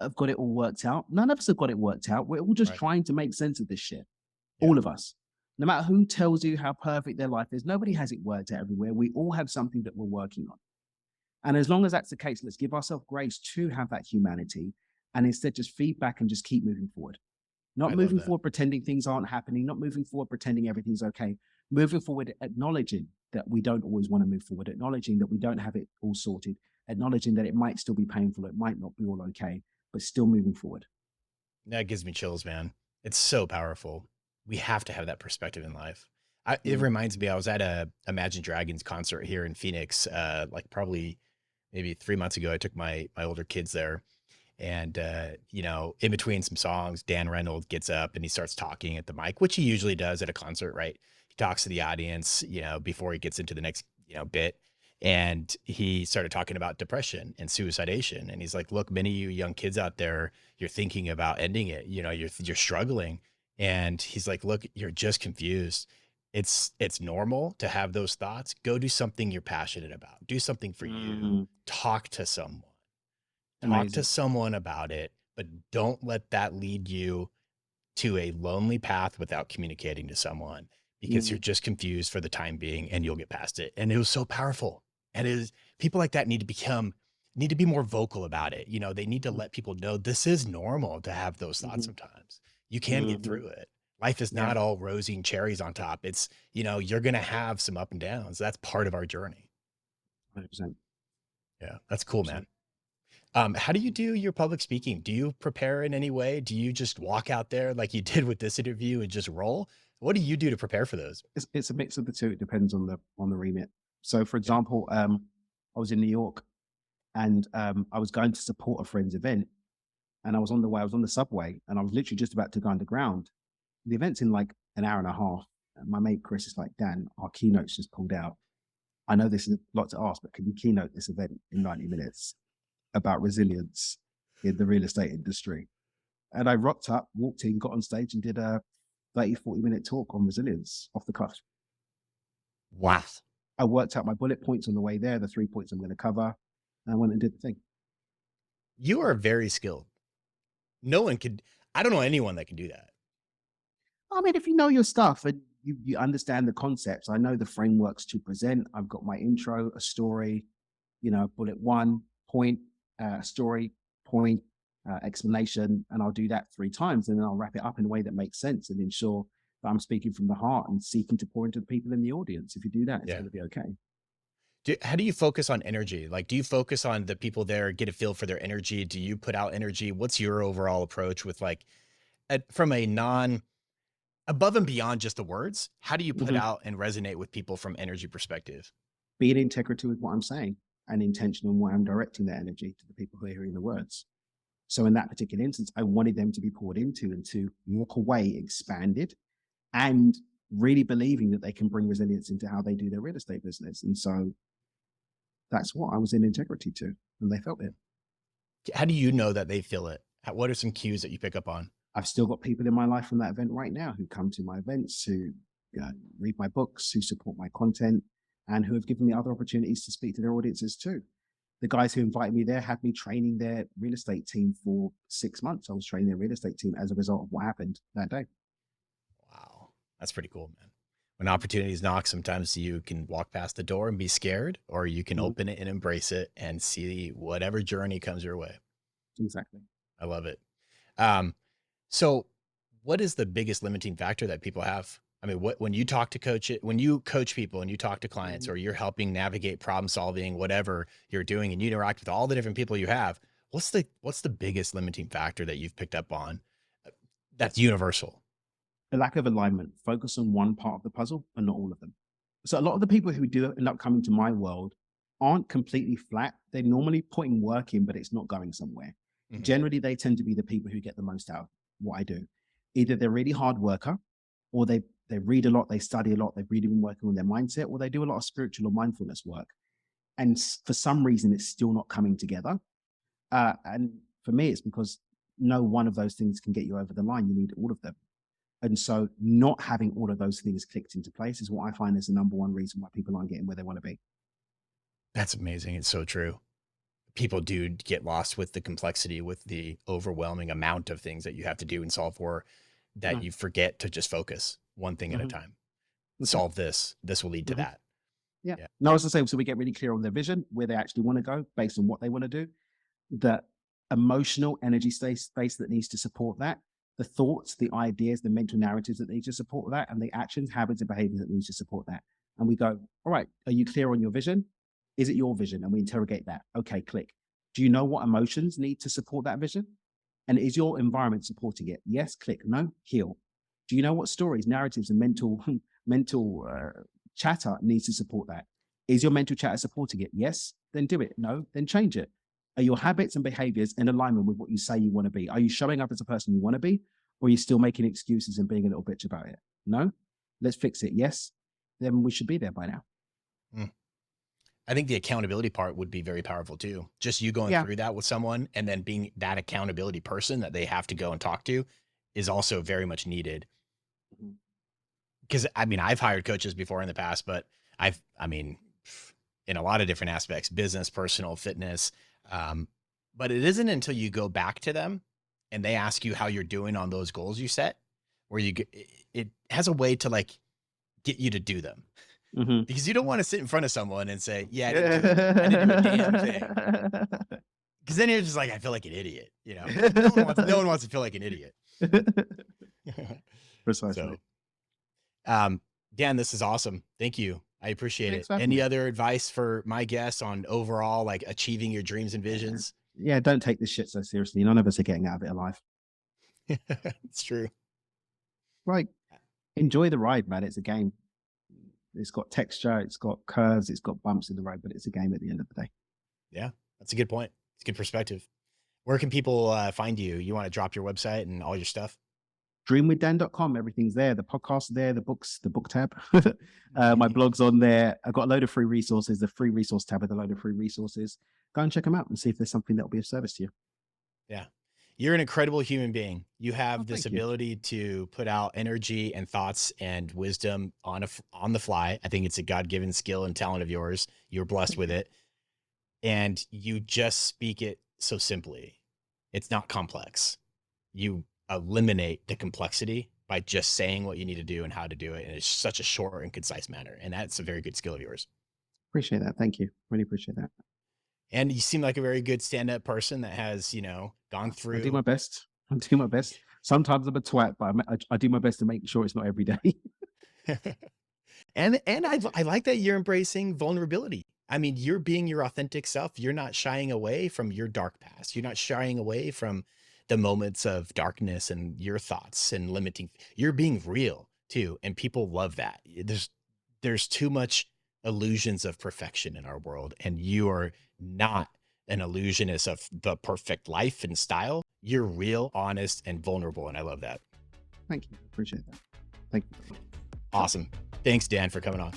have got it all worked out. None of us have got it worked out. We're all just Right. trying to make sense of this shit. Yeah. All of us. No matter who tells you how perfect their life is, nobody has it worked out everywhere. We all have something that we're working on. And as long as that's the case, let's give ourselves grace to have that humanity and instead just feedback and just keep moving forward. Not I love moving that. forward pretending things aren't happening, not moving forward pretending everything's okay. Moving forward, acknowledging that we don't always want to move forward, acknowledging that we don't have it all sorted, acknowledging that it might still be painful, it might not be all okay, but still moving forward. That gives me chills, man. It's so powerful. We have to have that perspective in life. It Mm. reminds me, I was at a Imagine Dragons concert here in Phoenix, like probably maybe 3 months ago. I took my older kids there. And, in between some songs, Dan Reynolds gets up and he starts talking at the mic, which he usually does at a concert, right? He talks to the audience, before he gets into the next, bit. And he started talking about depression and suicidation. And he's like, look, many of you young kids out there, you're thinking about ending it. You're struggling. And he's like, look, you're just confused. It's normal to have those thoughts. Go do something you're passionate about. Do something for you. Mm. Talk to someone. Talk to Amazing. someone about it, but don't let that lead you to a lonely path without communicating to someone because you're Mm. just confused for the time being and you'll get past it. And it was so powerful. And it is people like that need to be more vocal about it. They need to Mm. let people know this is normal to have those thoughts Mhm. sometimes. You can get Mhm. through it. Life is Yeah, not all rosy and cherries on top. It's, you're going to have some up and downs. That's part of our journey. 100%. Yeah. That's cool, man. 100%. How do you do your public speaking? Do you prepare in any way? Do you just walk out there like you did with this interview and just roll? What do you do to prepare for those? It's a mix of the two. It depends on the remit. So, for Yeah. example, I was in New York. And I was going to support a friend's event, and I was on the way. I was on the subway, and I was literally just about to go underground. The event's in like an hour and a half. And my mate Chris is like, Dan, our keynote's just pulled out. I know this is a lot to ask, but can you keynote this event in 90 minutes about resilience in the real estate industry? And I rocked up, walked in, got on stage and did a 30, 40-minute talk on resilience off the cuff. Wow. I worked out my bullet points on the way there, the 3 points I'm going to cover, and I went and did the thing. You are very skilled. No one could, I don't know anyone that can do that. I mean, if you know your stuff and you understand the concepts, I know the frameworks to present. I've got my intro, a story, bullet 1, point, story, point, explanation, and I'll do that 3 times, and then I'll wrap it up in a way that makes sense and ensure that I'm speaking from the heart and seeking to pour into the people in the audience. If you do that, it's going to be okay. How do you focus on energy? Like, do you focus on the people there, get a feel for their energy? Do you put out energy? What's your overall approach with like, from a above and beyond just the words, how do you put out and resonate with people from energy perspective? Be in integrity with what I'm saying and intentional in why I'm directing that energy to the people who are hearing the words. So in that particular instance, I wanted them to be poured into and to walk away expanded and really believing that they can bring resilience into how they do their real estate business. And so that's what I was in integrity to, and they felt it. How do you know that they feel it? What are some cues that you pick up on? I've still got people in my life from that event right now who come to my events, who read my books, who support my content, and who have given me other opportunities to speak to their audiences too. The guys who invited me there had me training their real estate team for 6 months. I was training their real estate team as a result of what happened that day. Wow. That's pretty cool, man. When opportunities knock, sometimes you can walk past the door and be scared, or you can open it and embrace it and see whatever journey comes your way. Exactly. I love it. So what is the biggest limiting factor that people have? I mean, when you when you coach people and you talk to clients, or you're helping navigate problem solving, whatever you're doing, and you interact with all the different people you have, what's the biggest limiting factor that you've picked up on that's universal? A lack of alignment. Focus on one part of the puzzle and not all of them. So a lot of the people who do end up coming to my world aren't completely flat. They're normally putting work in, but it's not going somewhere. Generally, they tend to be the people who get the most out of what I do. Either they're really hard worker, or they read a lot, they study a lot, they've really been working on their mindset, or they do a lot of spiritual or mindfulness work. And for some reason, it's still not coming together. And for me, it's because no one of those things can get you over the line. You need all of them. And so not having all of those things clicked into place is what I find is the number one reason why people aren't getting where they want to be. That's amazing. It's so true. People do get lost with the complexity, with the overwhelming amount of things that you have to do and solve for, that you forget to just focus one thing at a time. Solve this will lead to that. Yeah. No, as I say, so we get really clear on their vision, where they actually want to go based on what they want to do, the emotional energy space that needs to support that, the thoughts, the ideas, the mental narratives that need to support that, and the actions, habits, and behaviors that need to support that. And we go, all right, are you clear on your vision? Is it your vision? And we interrogate that. Okay, click. Do you know what emotions need to support that vision? And is your environment supporting it? Yes, click. No, heal. Do you know what stories, narratives, and mental chatter needs to support that? Is your mental chatter supporting it? Yes, then do it. No, then change it. Are your habits and behaviors in alignment with what you say you want to be? Are you showing up as a person you want to be, or are you still making excuses and being a little bitch about it? No, let's fix it. Yes, then we should be there by now. I think the accountability part would be very powerful too. Just you going through that with someone and then being that accountability person that they have to go and talk to is also very much needed. Because I mean, I've hired coaches before in the past, but in a lot of different aspects, business, personal, fitness. But it isn't until you go back to them and they ask you how you're doing on those goals you set, where it has a way to like get you to do them. Because you don't want to sit in front of someone and say, yeah, I didn't do a damn thing. Because then you're just like, I feel like an idiot. You know, no one wants to feel like an idiot. Precisely. So, Dan, this is awesome. Thank you. I appreciate it. Any other advice for my guests on overall, like achieving your dreams and visions? Yeah, don't take this shit so seriously. None of us are getting out of it alive. It's true. Right. Enjoy the ride, man. It's a game. It's got texture, it's got curves, it's got bumps in the road, but it's a game at the end of the day. Yeah. That's a good point. It's a good perspective. Where can people find you? You want to drop your website and all your stuff? Dreamwithdan.com. Everything's there. The podcast's there, the books, the book tab. My blog's on there. I've got a load of free resources. The free resource tab with a load of free resources. Go and check them out and see if there's something that will be of service to you. Yeah. You're an incredible human being. You have this thank you. ability to put out energy and thoughts and wisdom on the fly. I think it's a God-given skill and talent of yours. You're blessed with it. And you just speak it so simply. It's not complex. You eliminate the complexity by just saying what you need to do and how to do it in such a short and concise manner. And that's a very good skill of yours. Appreciate that. Thank you. Really appreciate that. And you seem like a very good stand-up person that has, gone through. I do my best. Sometimes I'm a twat, but I do my best to make sure it's not every day. And I like that you're embracing vulnerability. I mean, you're being your authentic self. You're not shying away from your dark past. You're not shying away from the moments of darkness and your thoughts and limiting. You're being real too. And people love that. There's too much illusions of perfection in our world. And you are not an illusionist of the perfect life and style. You're real, honest, and vulnerable. And I love that. Thank you. Appreciate that. Thank you. Awesome. Thanks, Dan, for coming on.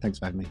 Thanks for having me.